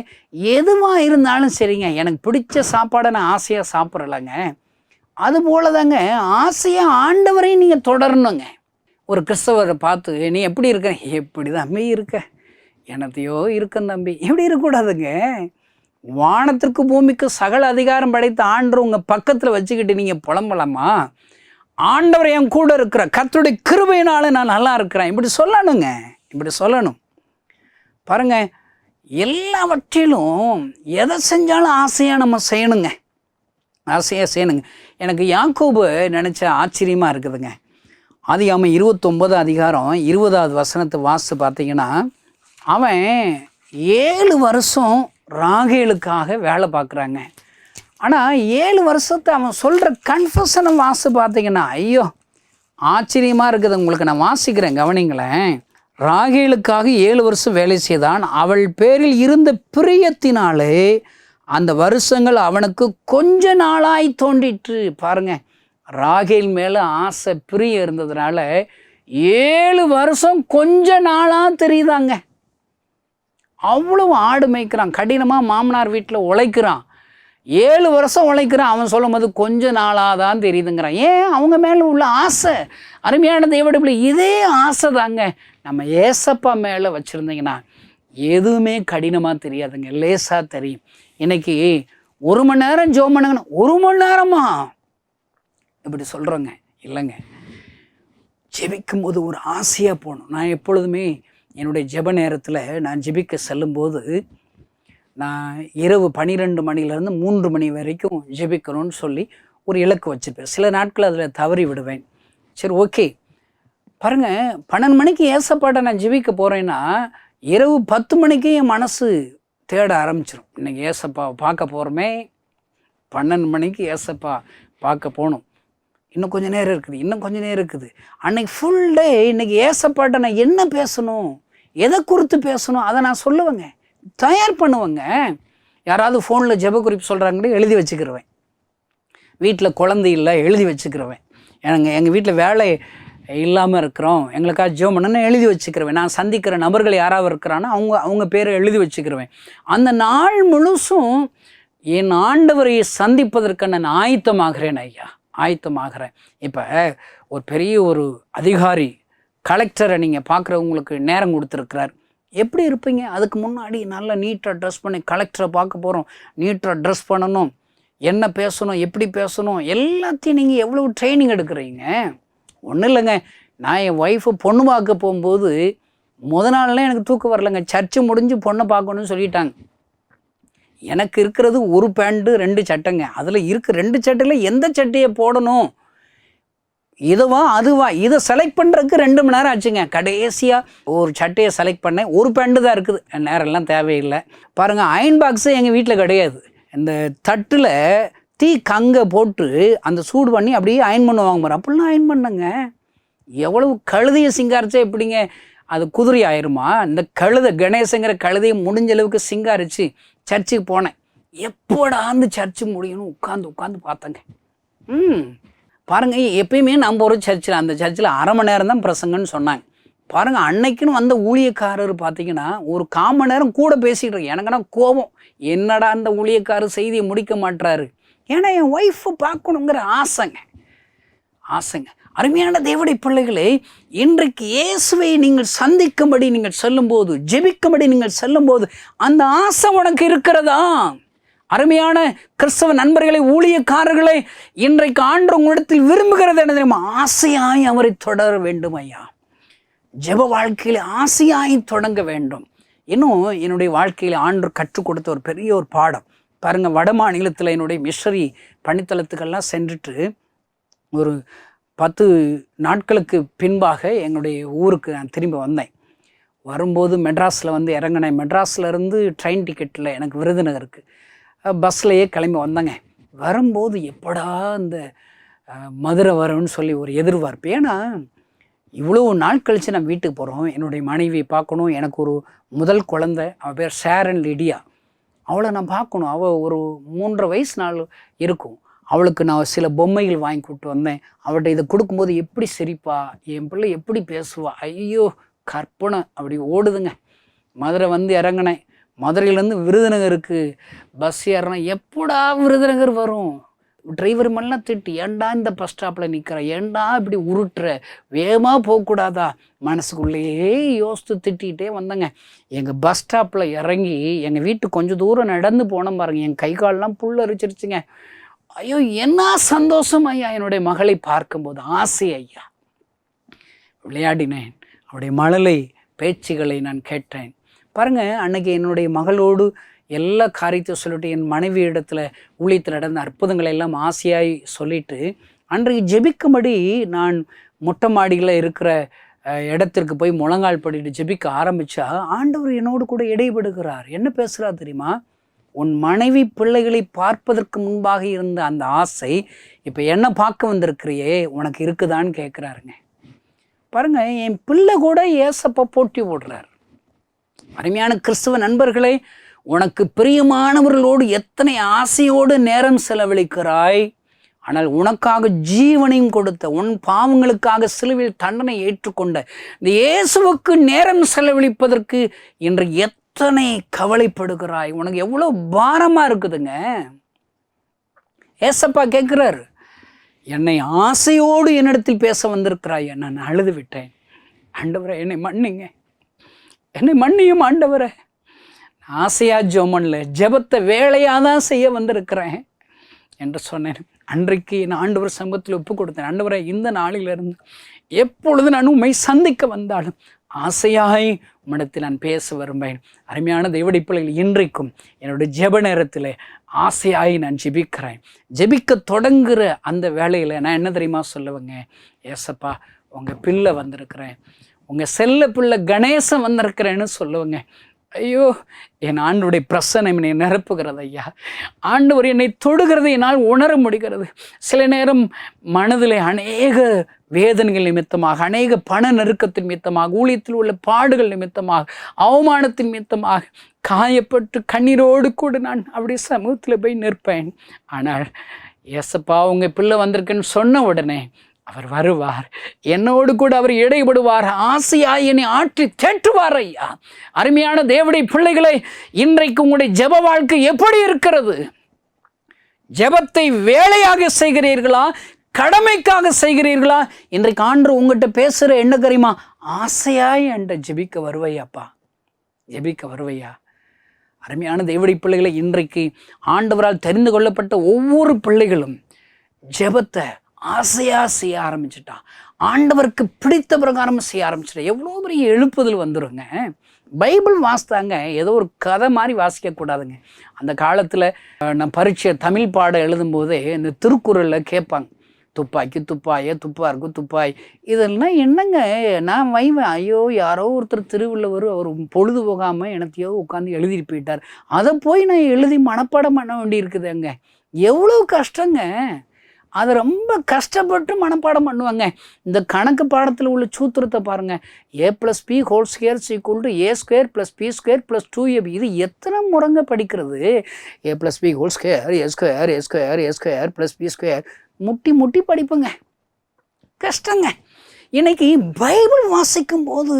எதுவாக இருந்தாலும் சரிங்க, எனக்கு பிடிச்ச சாப்பாடை நான் ஆசையாக சாப்பிட்றலங்க, அதுபோல தாங்க ஆசையாக ஆண்டவரையும் நீங்கள் தொடரணுங்க. ஒரு கிறிஸ்தவரை பார்த்து நீ எப்படி இருக்க, எப்படி தம்பி இருக்க, எனத்தையோ இருக்கேன் தம்பி, எப்படி இருக்கக்கூடாதுங்க. வானத்திற்கு பூமிக்கு சகல அதிகாரம் படைத்த ஆண்டவர் உங்கள் பக்கத்தில் வச்சுக்கிட்டு நீங்கள் புலம்பலாமா? ஆண்டவர் என் கூட இருக்கிற கர்த்தருடைய கிருபையினால நான் நல்லா இருக்கிறேன், இப்படி சொல்லணுங்க, இப்படி சொல்லணும். பாருங்கள், எல்லாவற்றிலும் எதை செஞ்சாலும் ஆசையாக நம்ம செய்யணுங்க, ஆசையாக செய்யணுங்க. எனக்கு யாக்கோபு நினச்ச ஆச்சரியமாக இருக்குதுங்க. ஆதியாகமம் 29 அதிகாரம் 20வது வசனத்தை வாசித்து பார்த்தீங்கன்னா, அவன் 7 வருஷம் ராகேலுக்காக வேலை பார்க்குறாங்க. ஆனால் 7 வருஷத்தை அவன் சொல்கிற கன்ஃபெஷனை வாசி பார்த்தீங்கன்னா, ஐயோ ஆச்சரியமாக இருக்குது. உங்களுக்கு நான் வாசிக்கிறேன், கவனிங்களேன். ராகேலுக்காக 7 வருஷம் வேலை செய்தான், அவள் பேரில் இருந்த பிரியத்தினாலே அந்த வருஷங்கள் அவனுக்கு கொஞ்ச நாளாய் தோன்றிற்று. பாருங்க, ராகேல் மேலே ஆசை பிரியம் இருந்ததுனால 7 வருஷம் கொஞ்ச நாளாக தெரியுதாங்க. அவ்வளவு ஆடு மேய்க்கிறான், கடினமாக மாமனார் வீட்டில் உழைக்கிறான், 7 வருஷம் உழைக்கிறான். அவன் சொல்லும் போது கொஞ்ச நாளாக தான் தெரியுதுங்கிறான். ஏன்? அவங்க மேலே உள்ள ஆசை. அருமையான தேவனுடைய பிள்ளை, இதே ஆசை தாங்க நம்ம ஏசப்பா மேலே வச்சுருந்தீங்கன்னா எதுவுமே கடினமாக தெரியாதுங்க, லேசாக தெரியும். இன்னைக்கு 1 மணி நேரம் ஜெபம் பண்ணுங்கன்னு 1 மணி நேரமா இப்படி சொல்கிறோங்க. இல்லைங்க, ஜெபிக்கும் போது ஒரு ஆசையாக போகணும். நான் எப்பொழுதுமே என்னுடைய ஜெப நேரத்தில் நான் ஜெபிக்க செல்லும்போது நான் இரவு 12 மணிலேருந்து 3 மணி வரைக்கும் ஜெபிக்கணும்னு சொல்லி ஒரு இலக்கு வச்சுருப்பேன். சில நாட்கள் அதில் தவறி விடுவேன். சரி, ஓகே. பாருங்கள், 12 மணிக்கு ஏசப்பாட்டை நான் ஜெபிக்க போகிறேன்னா இரவு 10 மணிக்கு என் மனசு தேட ஆரம்பிச்சிடும். இன்றைக்கி ஏசப்பாவை பார்க்க போகிறோமே, 12 மணிக்கு ஏசப்பா பார்க்க போகணும், இன்னும் கொஞ்சம் நேரம் இருக்குது, இன்னும் கொஞ்சம் நேரம் இருக்குது. அன்றைக்கி ஃபுல் டே இன்றைக்கி ஏசப்பாட்ட நான் என்ன பேசணும், எதை குறித்து பேசணும் அதை நான் சொல்லுவேங்க, தயார் பண்ணுவேங்க. யாராவது ஃபோனில் ஜெப குறிப்பு சொல்கிறாங்கன்னு எழுதி வச்சுக்கிருவேன். வீட்டில் குழந்தை இல்லை எழுதி வச்சுக்கிருவேன். எங்கள் வீட்டில் வேலை இல்லாமல் இருக்கிறோம், எங்களுக்காக ஜெபம் பண்ணணும்னு எழுதி வச்சுக்கிருவேன். நான் சந்திக்கிற நபர்கள் யாராவது இருக்கிறான்னா அவங்க பேரை எழுதி வச்சுக்கிருவேன். அந்த நாள் முழுசும் என் ஆண்டவரை சந்திப்பதற்கு நான் ஆயத்தமாகிறேன் ஐயா, ஆயத்தமாகிறேன். இப்போ ஒரு பெரிய ஒரு அதிகாரி கலெக்டரை நீங்கள் பார்க்குறவங்களுக்கு நேரம் கொடுத்துருக்கிறார், எப்படி இருப்பீங்க? அதுக்கு முன்னாடி நல்லா நீட்டாக ட்ரெஸ் பண்ணி கலெக்டரை பார்க்க போகிறோம், நீட்டாக ட்ரெஸ் பண்ணணும், என்ன பேசணும், எப்படி பேசணும், எல்லாத்தையும் நீங்கள் எவ்வளோ ட்ரைனிங் எடுக்கிறீங்க. ஒன்றும் இல்லைங்க, நான் என் ஒய்ஃபு பொண்ணு பார்க்க போகும்போது நாள்லாம் எனக்கு தூக்கம் வரலைங்க. சர்ச்சு முடிஞ்சு பொண்ணை பார்க்கணுன்னு சொல்லிட்டாங்க. எனக்கு இருக்கிறது ஒரு பேண்ட்டு 2 சட்டைங்க. அதில் இருக்க 2 சட்டையில் எந்த சட்டையை போடணும், இதுவா அதுவா, இதை செலக்ட் பண்ணுறதுக்கு 2 மணி நேரம் ஆச்சுங்க. கடைசியாக ஒரு சட்டையை செலக்ட் பண்ணேன், ஒரு பேண்ட்டு தான் இருக்குது, நேரம்லாம் தேவையில்லை. பாருங்கள், அயன் பாக்ஸு எங்கள் வீட்டில் கிடையாது. இந்த தட்டில் தீ கங்கை போட்டு அந்த சூடு பண்ணி அப்படியே அயன் பண்ணுவாங்க பாரு, அப்படிலாம் அயன் பண்ணுங்க. எவ்வளவு கழுதையை சிங்காரிச்சா எப்படிங்க அது குதிரை ஆயிருமா? இந்த கழுதை கணேசங்கிற கழுதையை முடிஞ்ச அளவுக்கு சிங்காரிச்சு சர்ச்சுக்கு போனேன். எப்போடா அந்த சர்ச்சு முடியணும் உட்காந்து பார்த்தேங்க. பாருங்கள், எப்பயுமே நம்ம ஒரு சர்ச்சில், அந்த சர்ச்சில் 1/2 மணி நேரம் தான் பிரசங்கன்னு சொன்னாங்க. பாருங்கள், அன்னைக்குன்னு வந்த ஊழியக்காரர் பார்த்தீங்கன்னா ஒரு 1/4 மணி நேரம் கூட பேசிகிட்டு இருக்கேன். எனக்குன்னா கோபம், என்னடா அந்த ஊழியக்காரர் செய்தியை முடிக்க மாட்டுறாரு. ஏன்னா என் ஒய்ஃபை பார்க்கணுங்கிற ஆசைங்க. அருமையான தேவனுடைய பிள்ளைகளே, இன்றைக்கு இயேசுவை நீங்கள் சந்திக்கும்படி நீங்கள் சொல்லும்போது, ஜெபிக்கும்படி நீங்கள் சொல்லும்போது அந்த ஆசை உனக்கு இருக்கிறதா? அருமையான கிறிஸ்தவ நண்பர்களை, ஊழியக்காரர்களை, இன்றைக்கு ஆண்டவர் உங்களிடத்தில் விரும்புகிறது என்ன தெரியுமா? ஆசையாய் அவரை தொடர வேண்டும் ஐயா. ஜெப வாழ்க்கையில் ஆசையாய் தொடங்க வேண்டும். இன்னும் என்னுடைய வாழ்க்கையில் ஆண்டவர் கற்றுக் கொடுத்த ஒரு பெரிய ஒரு பாடம் பாருங்கள். வட மாநிலத்தில் என்னுடைய மிஷனரி பணித்தளத்துக்கெல்லாம் சென்றுட்டு ஒரு 10 நாட்களுக்கு பின்பாக எங்களுடைய ஊருக்கு நான் திரும்பி வந்தேன். வரும்போது மெட்ராஸில் வந்து இறங்கினேன். மெட்ராஸ்லேருந்து ட்ரெயின் டிக்கெட்டில் எனக்கு விருதுநகருக்கு பஸ்லையே கிளம்பி வந்தேங்க. வரும்போது எப்படா இந்த மதுரை வரும்னு சொல்லி ஒரு எதிர்பார்ப்பு. ஏன்னா இவ்வளோ நாள் கழித்து நான் வீட்டுக்கு போகிறோம், என்னுடைய மனைவியை பார்க்கணும். எனக்கு ஒரு முதல் குழந்தை, அவள் பேர் ஷேரன் லிடியா, அவளை நான் பார்க்கணும். அவள் ஒரு 3.5 வயசு நாள் இருக்கும். அவளுக்கு நான் சில பொம்மைகள் வாங்கி கூப்பிட்டு வந்தேன். அவள்கிட்ட இதை கொடுக்கும்போது எப்படி சிரிப்பா, என் பிள்ளை எப்படி பேசுவா, ஐயோ கற்பனை அப்படி ஓடுதுங்க. மதுரை வந்து இறங்கினேன். மதுரையிலேருந்து விருதுநகருக்கு பஸ் ஏறினேன். எப்படா விருதுநகர் வரும்? டிரைவர் மேலாம் திட்டு, ஏண்டா இந்த பஸ் ஸ்டாப்பில் நிற்கிற, ஏண்டா இப்படி உருட்டுற, வேகமாக போகக்கூடாதா, மனசுக்குள்ளேயே யோசித்து திட்டிகிட்டே வந்தேங்க. எங்கள் பஸ் ஸ்டாப்பில் இறங்கி எங்கள் வீட்டுக்கு கொஞ்சம் தூரம் நடந்து போனோம் பாருங்கள், என் கை காலெலாம் புல்லரிச்சிருச்சுங்க. ஐயோ என்ன சந்தோஷம் ஐயா, என்னுடைய மகளை பார்க்கும்போது ஆசை ஐயா. விளையாடினேன், அவருடைய மழலை பேச்சுகளை நான் கேட்டேன். பாருங்கள், அன்னைக்கு என்னுடைய மகளோடு எல்லா காரியத்தையும் சொல்லிட்டு என் மனைவி இடத்துல ஊழியத்தில் நடந்த அற்புதங்களை எல்லாம் ஆசையாய் சொல்லிட்டு அன்றைக்கு ஜெபிக்கும்படி நான் மொட்டை மாடியில் இருக்கிற இடத்திற்கு போய் முழங்கால் படிட்டு ஜெபிக்க ஆரம்பித்தா ஆண்டவர் என்னோடு கூட இடைபடுகிறார். என்ன பேசுகிறார் தெரியுமா? உன் மனைவி பிள்ளைகளை பார்ப்பதற்கு முன்பாக இருந்த அந்த ஆசை இப்போ என்ன பார்க்க வந்திருக்கிறியே உனக்கு இருக்குதான்னு கேட்குறாருங்க. பாருங்க, என் பிள்ளை கூட ஏசப்பா போட்டி போடுறார். அருமையான கிறிஸ்துவ நண்பர்களே, உனக்கு பிரியமானவர்களோடு எத்தனை ஆசையோடு நேரம் செலவழிக்கிறாய். ஆனால் உனக்காக ஜீவனையும் கொடுத்த, உன் பாவங்களுக்காக சிலுவையில் தண்டனை ஏற்றுக்கொண்ட இந்த இயேசுவுக்கு நேரம் செலவழிப்பதற்கு இன்று எத்தனை கவலைப்படுகிறாய். உனக்கு எவ்வளோ பாரமாக இருக்குதுங்க. ஏசப்பா கேட்குறாரு, என்னை ஆசையோடு என்னிடத்தில் பேச வந்திருக்கிறாய். நான் அழுது விட்டேன். ஆண்டவரே என்னை மன்னிங்க, என்னை மன்னியும் ஆண்டவரே. ஆசையா ஜெபம்ல ஜெபத்தை வேலையாக தான் செய்ய வந்திருக்கிறேன் என்று சொன்னேன். அன்றைக்கு நான் ஆண்டவர் சமூகத்தில் ஒப்பு கொடுத்தேன். ஆண்டவரை, இந்த நாளிலிருந்து எப்பொழுது நான் உம்மை சந்திக்க வந்தாலும் ஆசையாய் உம்மிடத்தில் நான் பேச விரும்பேன். அருமையான தேவனுடைய பிள்ளைகள், இன்றைக்கும் என்னுடைய ஜெப நேரத்தில் ஆசையாய் நான் ஜெபிக்கிறேன். ஜெபிக்க தொடங்குகிற அந்த வேலையில் நான் என்ன தெரியுமா சொல்லுவேங்க? ஏசப்பா, உங்கள் பிள்ளை வந்திருக்கிறேன், உங்கள் செல்ல பிள்ளை கணேசன் வந்திருக்கிறேன்னு சொல்லுவேங்க. ஐயோ, என் ஆண்டவருடைய பிரசன்னம் என்னை நிரப்புகிறது ஐயா. ஆண்டவர் என்னை தொடுகிறது என்னால் உணர முடிகிறது. சில நேரம் மனதில் அநேக வேதனைகள் நிமித்தமாக, அநேக பண நெருக்கத்தின் நிமித்தமாக, ஊழியத்தில் உள்ள பாடுகள் நிமித்தமாக, அவமானத்தின் நிமித்தமாக காயப்பட்டு கண்ணீரோடு கூட நான் அப்படியே சமூகத்தில் போய் நிற்பேன். ஆனால் ஏசப்பா உங்கள் பிள்ளை வந்திருக்குன்னு சொன்ன உடனே அவர் வருவார், என்னோடு கூட அவர் இடைபடுவார், ஆசையாய் என்னை ஆற்றி தேற்றுவார் ஐயா. அருமையான தேவனுடைய பிள்ளைகளை, இன்றைக்கு உங்களுடைய ஜெப வாழ்க்கை எப்படி இருக்கிறது? ஜெபத்தை வேலையாக செய்கிறீர்களா, கடமைக்காக செய்கிறீர்களா? இன்றைக்கு ஆண்டவர் உங்கள்கிட்ட பேசுகிற என்ன தெரியுமா? ஆசையாய் என்ற ஜெபிக்க வருவையாப்பா, ஜெபிக்க வருவையா. அருமையான தேவனுடைய பிள்ளைகளை, இன்றைக்கு ஆண்டவரால் தெரிந்து கொள்ளப்பட்ட ஒவ்வொரு பிள்ளைகளும் ஜெபத்தை ஆசையாக செய்ய ஆரம்பிச்சுட்டான். ஆண்டவருக்கு பிடித்த பிரகாரம் செய்ய ஆரம்பிச்சிட்டேன். எவ்வளோ பெரிய எழுப்புதல் வந்துடுங்க. பைபிள் வாசித்தாங்க, ஏதோ ஒரு கதை மாதிரி வாசிக்கக்கூடாதுங்க. அந்த காலத்தில் நான் பரீட்சை தமிழ் பாடம் எழுதும்போதே இந்த திருக்குறளில் கேட்பாங்க, துப்பாக்கி துப்பாய, துப்பாருக்கு துப்பாய். இதெல்லாம் என்னங்க நான் வைவேன். ஐயோ, யாரோ ஒருத்தர் திருவள்ளுவர் அவர் பொழுது போகாமல் எனத்தையோ உட்காந்து எழுதிட்டு போயிட்டார், அதை போய் நான் எழுதி மனப்பாடம் பண்ண வேண்டியிருக்குதுங்க. எவ்வளோ கஷ்டங்க. அதை ரொம்ப கஷ்டப்பட்டு மனப்பாடம் பண்ணுவாங்க. இந்த கணக்கு பாடத்தில் உள்ள சூத்திரத்தை பாருங்கள். a+b² = a² + b² + 2ab. இது எத்தனை முறைங்க படிக்கிறது? a+b² a² + b² முட்டி முட்டி படிப்புங்க, கஷ்டங்க. இன்னைக்கு பைபிள் வாசிக்கும் போது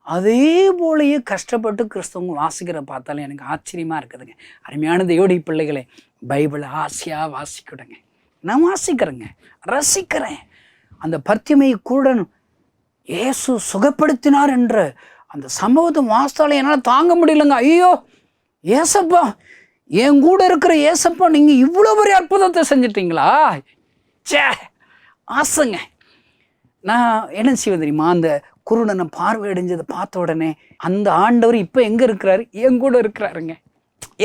அதே போலயே கஷ்டப்பட்டு கிறிஸ்தவங்க வாசிக்கிற பார்த்தாலும் எனக்கு ஆச்சரியமாக இருக்குதுங்க. அருமையான தேவனுடைய பிள்ளைகளை, பைபிளை ஆசையாக வாசிக்கிடுங்க. நான் வாசிக்கிறேங்க, ரசிக்கிறேன். அந்த பர்த்திமை கூட இயேசு சுகப்படுத்தினார் என்ற அந்த சம்பவத்தை வாசித்தாலே என்னால் தாங்க முடியலங்க. ஐயோ ஏசப்பா, என் கூட இருக்கிற ஏசப்பா, நீங்கள் இவ்வளோ பெரிய அற்புதத்தை செஞ்சிட்டிங்களா? சே, ஆசைங்க. நான் என்ன செய்வேன் தெரியுமா? அந்த குருடனை பார்வையடைஞ்சதை பார்த்த உடனே அந்த ஆண்டவர் இப்போ எங்கே இருக்கிறாரு? என் கூட இருக்கிறாருங்க,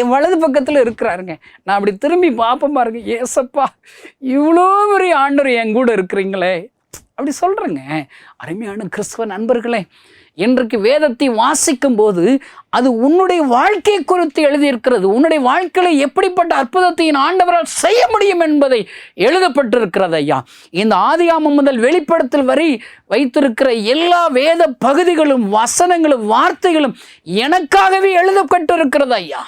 என் வலது பக்கத்தில் இருக்கிறாருங்க. நான் அப்படி திரும்பி பார்ப்பேன் பாருங்க, ஏசப்பா இவ்வளோ பெரிய ஆண்டவர் என் கூட இருக்கிறீங்களே, அப்படி சொல்கிறேங்க. அருமையான கிறிஸ்தவ நண்பர்களே, இன்றைக்கு வேதத்தை வாசிக்கும் போது அது உன்னுடைய வாழ்க்கை குறித்து எழுதியிருக்கிறது. உன்னுடைய வாழ்க்கையில் எப்படிப்பட்ட அற்புதத்தை ஆண்டவரால் செய்ய முடியும் என்பதை எழுதப்பட்டிருக்கிறது ஐயா. இந்த ஆதியாமம் முதல் வெளிப்படுத்தல் வரை வைத்திருக்கிற எல்லா வேத பகுதிகளும், வசனங்களும், வார்த்தைகளும் எனக்காகவே எழுதப்பட்டிருக்கிறது ஐயா,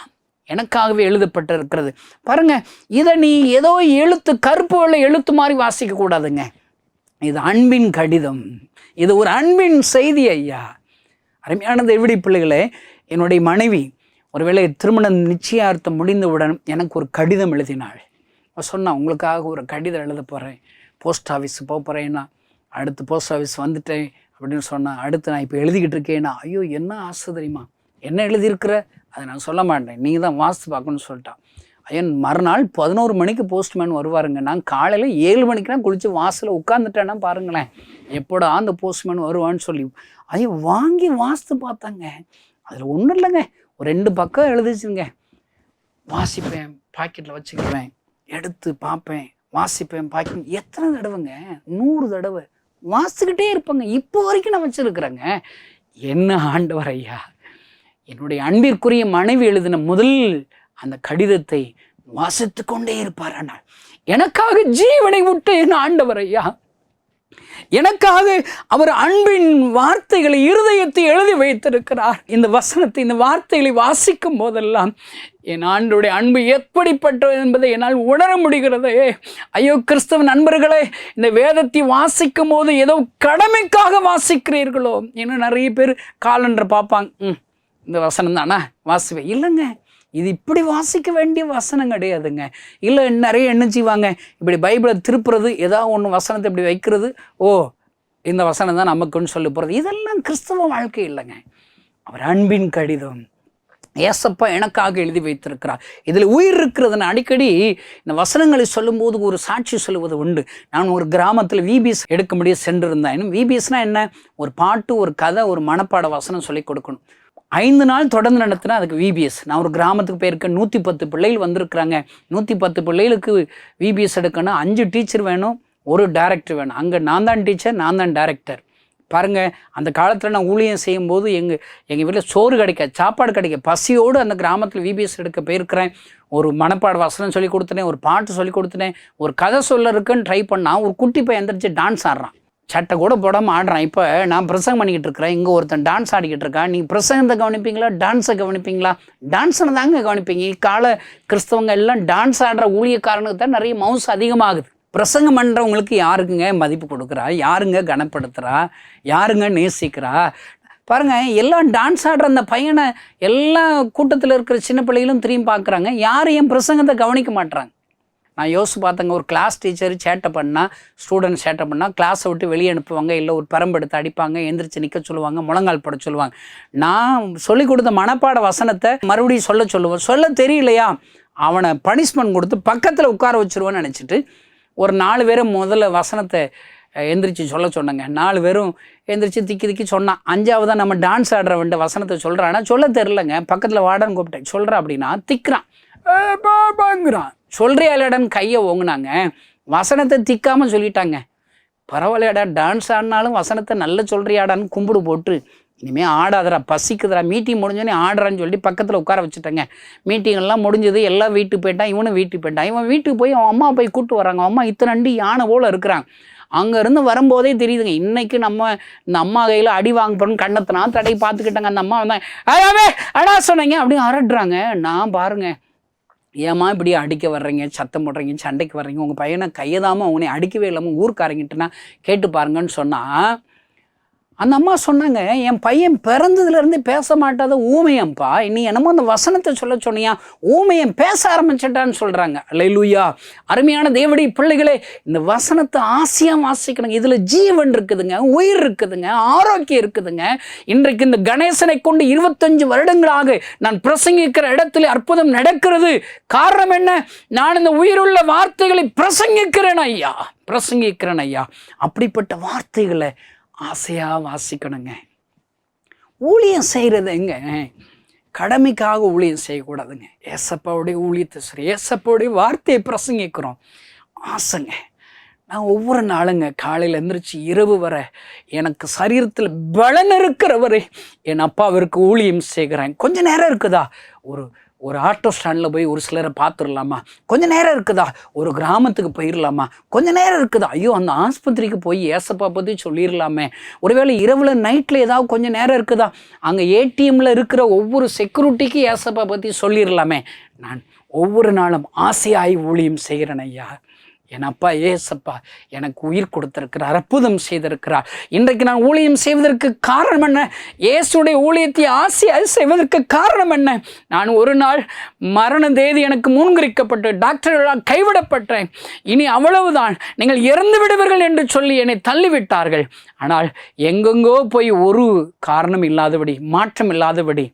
எனக்காகவே எழுதப்பட்டிருக்கிறது. பாருங்க, இதை நீ ஏதோ எழுத்து கருப்பு வெள்ளை எழுத்து மாதிரி வாசிக்க கூடாதுங்க. இது அன்பின் கடிதம், இது ஒரு அன்பின் செய்தி ஐயா. அருமையான தேவனுடைய பிள்ளைகளே, என்னுடைய மனைவி ஒருவேளை திருமணம் நிச்சயார்த்தம் முடிந்தவுடன் எனக்கு ஒரு கடிதம் எழுதினாள். சொன்னான், உங்களுக்காக ஒரு கடிதம் எழுத போகிறேன், போஸ்ட் ஆஃபீஸ் போக போகிறேன்னா. அடுத்து போஸ்ட் ஆஃபீஸ் வந்துட்டேன் அப்படின்னு சொன்னான். அடுத்து நான் இப்போ எழுதிக்கிட்டு இருக்கேன்னா, ஐயோ என்ன ஆசை தெரியுமா, என்ன எழுதியிருக்கிற அதை நான் சொல்ல மாட்டேன், நீங்கள் தான் வாசித்து பார்க்கணும்னு சொல்லிட்டான். ஐயன் மறுநாள் 11 மணிக்கு போஸ்ட்மேன் வருவாருங்க. நான் காலையில் 7 மணிக்கெலாம் குளித்து வாசலில் உட்காந்துட்டேன்னா பாருங்களேன், எப்போடா அந்த போஸ்ட்மேன் வருவான்னு சொல்லி ஐயோ வாங்கி வாசித்து பார்த்தாங்க. அதில் ஒன்றும் இல்லைங்க, ஒரு 2 பக்கம் எழுதிச்சுங்க. வாசிப்பேன், பாக்கெட்டில் வச்சுக்குவேன், எடுத்து பார்ப்பேன், வாசிப்பேன், பாக்கெட். எத்தனை தடவைங்க? 100 தடவை வாசிக்கிட்டே இருப்பேங்க. இப்போ வரைக்கும் நான் வச்சுருக்குறேங்க. என்ன ஆண்டவர் ஐயா, என்னுடைய அன்பிற்குரிய மனைவி எழுதின முதல் அந்த கடிதத்தை வாசித்து கொண்டே இருப்பார். ஆனால் எனக்காக ஜீவனை விட்டு என் ஆண்டவர் ஐயா, எனக்காக அவர் அன்பின் வார்த்தைகளை, இருதயத்தை எழுதி வைத்திருக்கிறார். இந்த வசனத்தை, இந்த வார்த்தைகளை வாசிக்கும் போதெல்லாம் என் ஆண்டோடைய அன்பு எப்படிப்பட்டது என்பதை என்னால் உணர முடிகிறது. ஐயோ கிறிஸ்தவ நண்பர்களே, இந்த வேதத்தை வாசிக்கும் போது ஏதோ கடமைக்காக வாசிக்கிறீர்களோ? இன்னும் நிறைய பேர் காலண்டரை பார்ப்பாங்க, இந்த வசனம் தானே வாசிவேன். இல்லைங்க, இது இப்படி வாசிக்க வேண்டிய வசனம் கிடையாதுங்க. இல்லை நிறைய என்ன செய்வாங்க, இப்படி பைபிளை திருப்புறது, ஏதாவது ஒன்று வசனத்தை இப்படி வைக்கிறது, ஓ இந்த வசனம் தான் நமக்குன்னு சொல்லி போகிறது. இதெல்லாம் கிறிஸ்தவ வாழ்க்கை இல்லைங்க. அவர் அன்பின் கடிதம், ஏசப்பா எனக்காக எழுதி வைத்திருக்கிறார், இதில் உயிர் இருக்கிறதுன்னு அடிக்கடி இந்த வசனங்களை சொல்லும்போது ஒரு சாட்சி சொல்லுவது உண்டு. நான் ஒரு கிராமத்தில் விபிஎஸ் எடுக்க முடிய சென்றிருந்தேன். இன்னும் விபிஎஸ்னால் என்ன? ஒரு பாட்டு, ஒரு கதை, ஒரு மனப்பாட வசனம் சொல்லி கொடுக்கணும். 5 நாள் தொடர்ந்து நடத்தினா அதுக்கு விபிஎஸ். நான் ஒரு கிராமத்துக்கு போயிருக்கேன், 110 பிள்ளைகள் வந்திருக்கிறாங்க. 110 பிள்ளைகளுக்கு விபிஎஸ் எடுக்கணும். 5 டீச்சர் வேணும், 1 டைரக்டர் வேணும். அங்கே நான் தான் டீச்சர், நான் தான் டைரக்டர். பாருங்கள், அந்த காலத்தில் நான் ஊழியம் செய்யும்போது எங்கள் வீட்டில் சோறு கிடைக்க, சாப்பாடு கிடைக்க, பசியோடு அந்த கிராமத்தில் விபிஎஸ் எடுக்க போயிருக்கிறேன். ஒரு மனப்பாடு வசனம் சொல்லி கொடுத்துனேன், ஒரு பாட்டு சொல்லி கொடுத்துனேன், ஒரு கதை சொல்ல இருக்குன்னு ட்ரை பண்ணால் ஒரு குட்டி பையன் எந்திரிச்சு டான்ஸ் ஆடுறான். சட்டை கூட போடாமல் ஆடுறான். இப்போ நான் பிரசங்கம் பண்ணிக்கிட்டு இருக்கிறேன், இங்கே ஒருத்தன் டான்ஸ் ஆடிக்கிட்டு இருக்கான். நீங்கள் பிரசங்கத்தை கவனிப்பீங்களா, டான்ஸை கவனிப்பீங்களா? டான்ஸை தாங்க கவனிப்பீங்க. கால கிறிஸ்தவங்க எல்லாம் டான்ஸ் ஆடுற ஊழியக்காரனுக்கு தான் நிறைய மவுஸ் அதிகமாகுது. பிரசங்கம் பண்ணுறவங்களுக்கு யாருக்குங்க மதிப்பு கொடுக்குறா, யாருங்க கனப்படுத்துகிறா, யாருங்க நேசிக்கிறா? பாருங்கள், எல்லாம் டான்ஸ் ஆடுற அந்த பையனை எல்லா கூட்டத்தில் இருக்கிற சின்ன பிள்ளைகளும் திரும்பி பார்க்குறாங்க. யாரும் என் பிரசங்கத்தை கவனிக்க மாட்டுறாங்க. நான் யோசிச்சு பார்த்தேங்க, ஒரு கிளாஸ் டீச்சர் சேட்டை பண்ணால், ஸ்டூடெண்ட்ஸ் சேட்டை பண்ணால் கிளாஸை விட்டு வெளியே அனுப்புவாங்க, இல்லை ஒரு பரம்பெடுத்து அடிப்பாங்க, எந்திரிச்சு நிற்க சொல்லுவாங்க, முழங்கால் போட சொல்லுவாங்க. நான் சொல்லிக் கொடுத்த மனப்பாட வசனத்தை மறுபடியும் சொல்லுவேன். சொல்ல தெரியலையா அவனை பனிஷ்மெண்ட் கொடுத்து பக்கத்தில் உட்கார வச்சுருவேன்னு நினச்சிட்டு ஒரு 4 பேரை முதல்ல வசனத்தை எந்திரிச்சு சொல்ல சொன்னாங்க. 4 பேரும் எந்திரிச்சு திக்கி சொன்னான். 5ஆவதாக நம்ம டான்ஸ் ஆடுற வேண்டிய வசனத்தை சொல்கிறான்னா சொல்ல தெரிலங்க. பக்கத்தில் வாடன்னு கூப்பிட்டேன், சொல்கிறேன் அப்படின்னா திக்கிறான், பாங்கிறான். சொல்கிறியா இல்லடான்னு கையை ஓங்குனாங்க. வசனத்தை திக்காமல் சொல்லிட்டாங்க. பரவாயில்லையாடா, டான்ஸ் ஆடினாலும் வசனத்தை நல்ல சொல்கிறியாடான்னு கும்பிடு போட்டு இனிமேல் ஆடாதரா, பசிக்குதுரா, மீட்டிங் முடிஞ்சோன்னே ஆடுறான்னு சொல்லி பக்கத்தில் உட்கார வச்சுட்டேங்க. மீட்டிங்கெல்லாம் முடிஞ்சது, எல்லாம் வீட்டுக்கு போயிட்டான், இவனும் வீட்டுக்கு போயிட்டான். இவன் வீட்டுக்கு போய் அவன் அம்மா போய் கூப்பிட்டு வராங்க. அம்மா இத்தனை அண்டி யானை போல் இருக்கிறாங்க. அங்கேருந்து வரும்போதே தெரியுதுங்க, இன்றைக்கி நம்ம இந்த அம்மா கையில் அடி வாங்க போகிறோன்னு கண்ணத்தினா தடை பார்த்துக்கிட்டாங்க. அந்த அம்மா வந்தாங்க, அடாவே அடா சொன்னீங்க அப்படின்னு அரட்டுறாங்க. நான் பாருங்கள், ஏம்மா இப்படி அடிக்க வர்றீங்க, சத்தம் போடுறீங்க, சண்டைக்கு வர்றீங்க, உங்கள் பையனை கையதாமல் அவனை அடிக்கவே இல்லாமல் ஊருக்காரங்கிட்டனா கேட்டு பாருங்கன்னு சொன்னால், அந்த அம்மா சொன்னாங்க, என் பையன் பிறந்ததுலேருந்து பேச மாட்டாத ஊமையம்பா, நீ என்னமோ அந்த வசனத்தை சொல்ல சொன்னியா, ஊமையன் பேச ஆரம்பிச்சிட்டான்னு சொல்கிறாங்க. அல்லேலூயா. அருமையான தேவனுடைய பிள்ளைகளே, இந்த வசனத்தை ஆசையாக வாசிக்கணுங்க. இதில் ஜீவன் இருக்குதுங்க, உயிர் இருக்குதுங்க, ஆரோக்கியம் இருக்குதுங்க. இன்றைக்கு இந்த கணேசனை கொண்டு 25 வருடங்களாக நான் பிரசங்கிக்கிற இடத்துல அற்புதம் நடக்கிறது. காரணம் என்ன? நான் இந்த உயிருள்ள வார்த்தைகளை பிரசங்கிக்கிறேன் ஐயா. அப்படிப்பட்ட வார்த்தைகளை ஆசையாக வாசிக்கணுங்க. ஊழியம் செய்கிறதுங்க கடமைக்காக ஊழியம் செய்யக்கூடாதுங்க. ஏசப்பாவுடைய ஊழியத்தை சரி, ஏசப்பாவுடைய வார்த்தையை பிரசங்கிக்கிறோம், ஆசைங்க. நான் ஒவ்வொரு நாளுங்க காலையில் எழுந்திரிச்சு இரவு வர எனக்கு சரீரத்தில் பலன் இருக்கிறவரை என் அப்பாவிற்கு ஊழியம் செய்கிறேன். கொஞ்சம் நேரம் இருக்குதா, ஒரு ஆட்டோ ஸ்டாண்டில் போய் ஒரு சிலரை பார்த்துடலாமா, கொஞ்சம் நேரம் இருக்குதா, ஒரு கிராமத்துக்கு போயிடலாமா, கொஞ்சம் நேரம் இருக்குதா, ஐயோ அந்த ஆஸ்பத்திரிக்கு போய் ஏசப்பா பற்றி சொல்லிடலாமே, ஒருவேளை இரவில் நைட்டில் ஏதாவது கொஞ்சம் நேரம் இருக்குதா, அங்கே ஏடிஎம்மில் இருக்கிற ஒவ்வொரு செக்யூரிட்டிக்கு ஏசப்பா பற்றி சொல்லிடலாமே. நான் ஒவ்வொரு நாளும் ஆசையாய் ஊழியம் செய்கிறேன் ஐயா. என் அப்பா ஏசப்பா எனக்கு உயிர் கொடுத்திருக்கிறார், அற்புதம் செய்திருக்கிறார். இன்றைக்கு நான் ஊழியம் செய்வதற்கு காரணம் என்ன? இயேசுடைய ஊழியத்தை ஆசையாக செய்வதற்கு காரணம் என்ன? நான் ஒரு நாள் மரண தேதி எனக்கு முன்குறிக்கப்பட்டு டாக்டர்களால் கைவிடப்பட்டேன். இனி அவ்வளவுதான், நீங்கள் இறந்து விடுவீர்கள் என்று சொல்லி என்னை தள்ளிவிட்டார்கள். ஆனால் எங்கெங்கோ போய் ஒரு காரணம் இல்லாதபடி, மாற்றம் இல்லாதபடி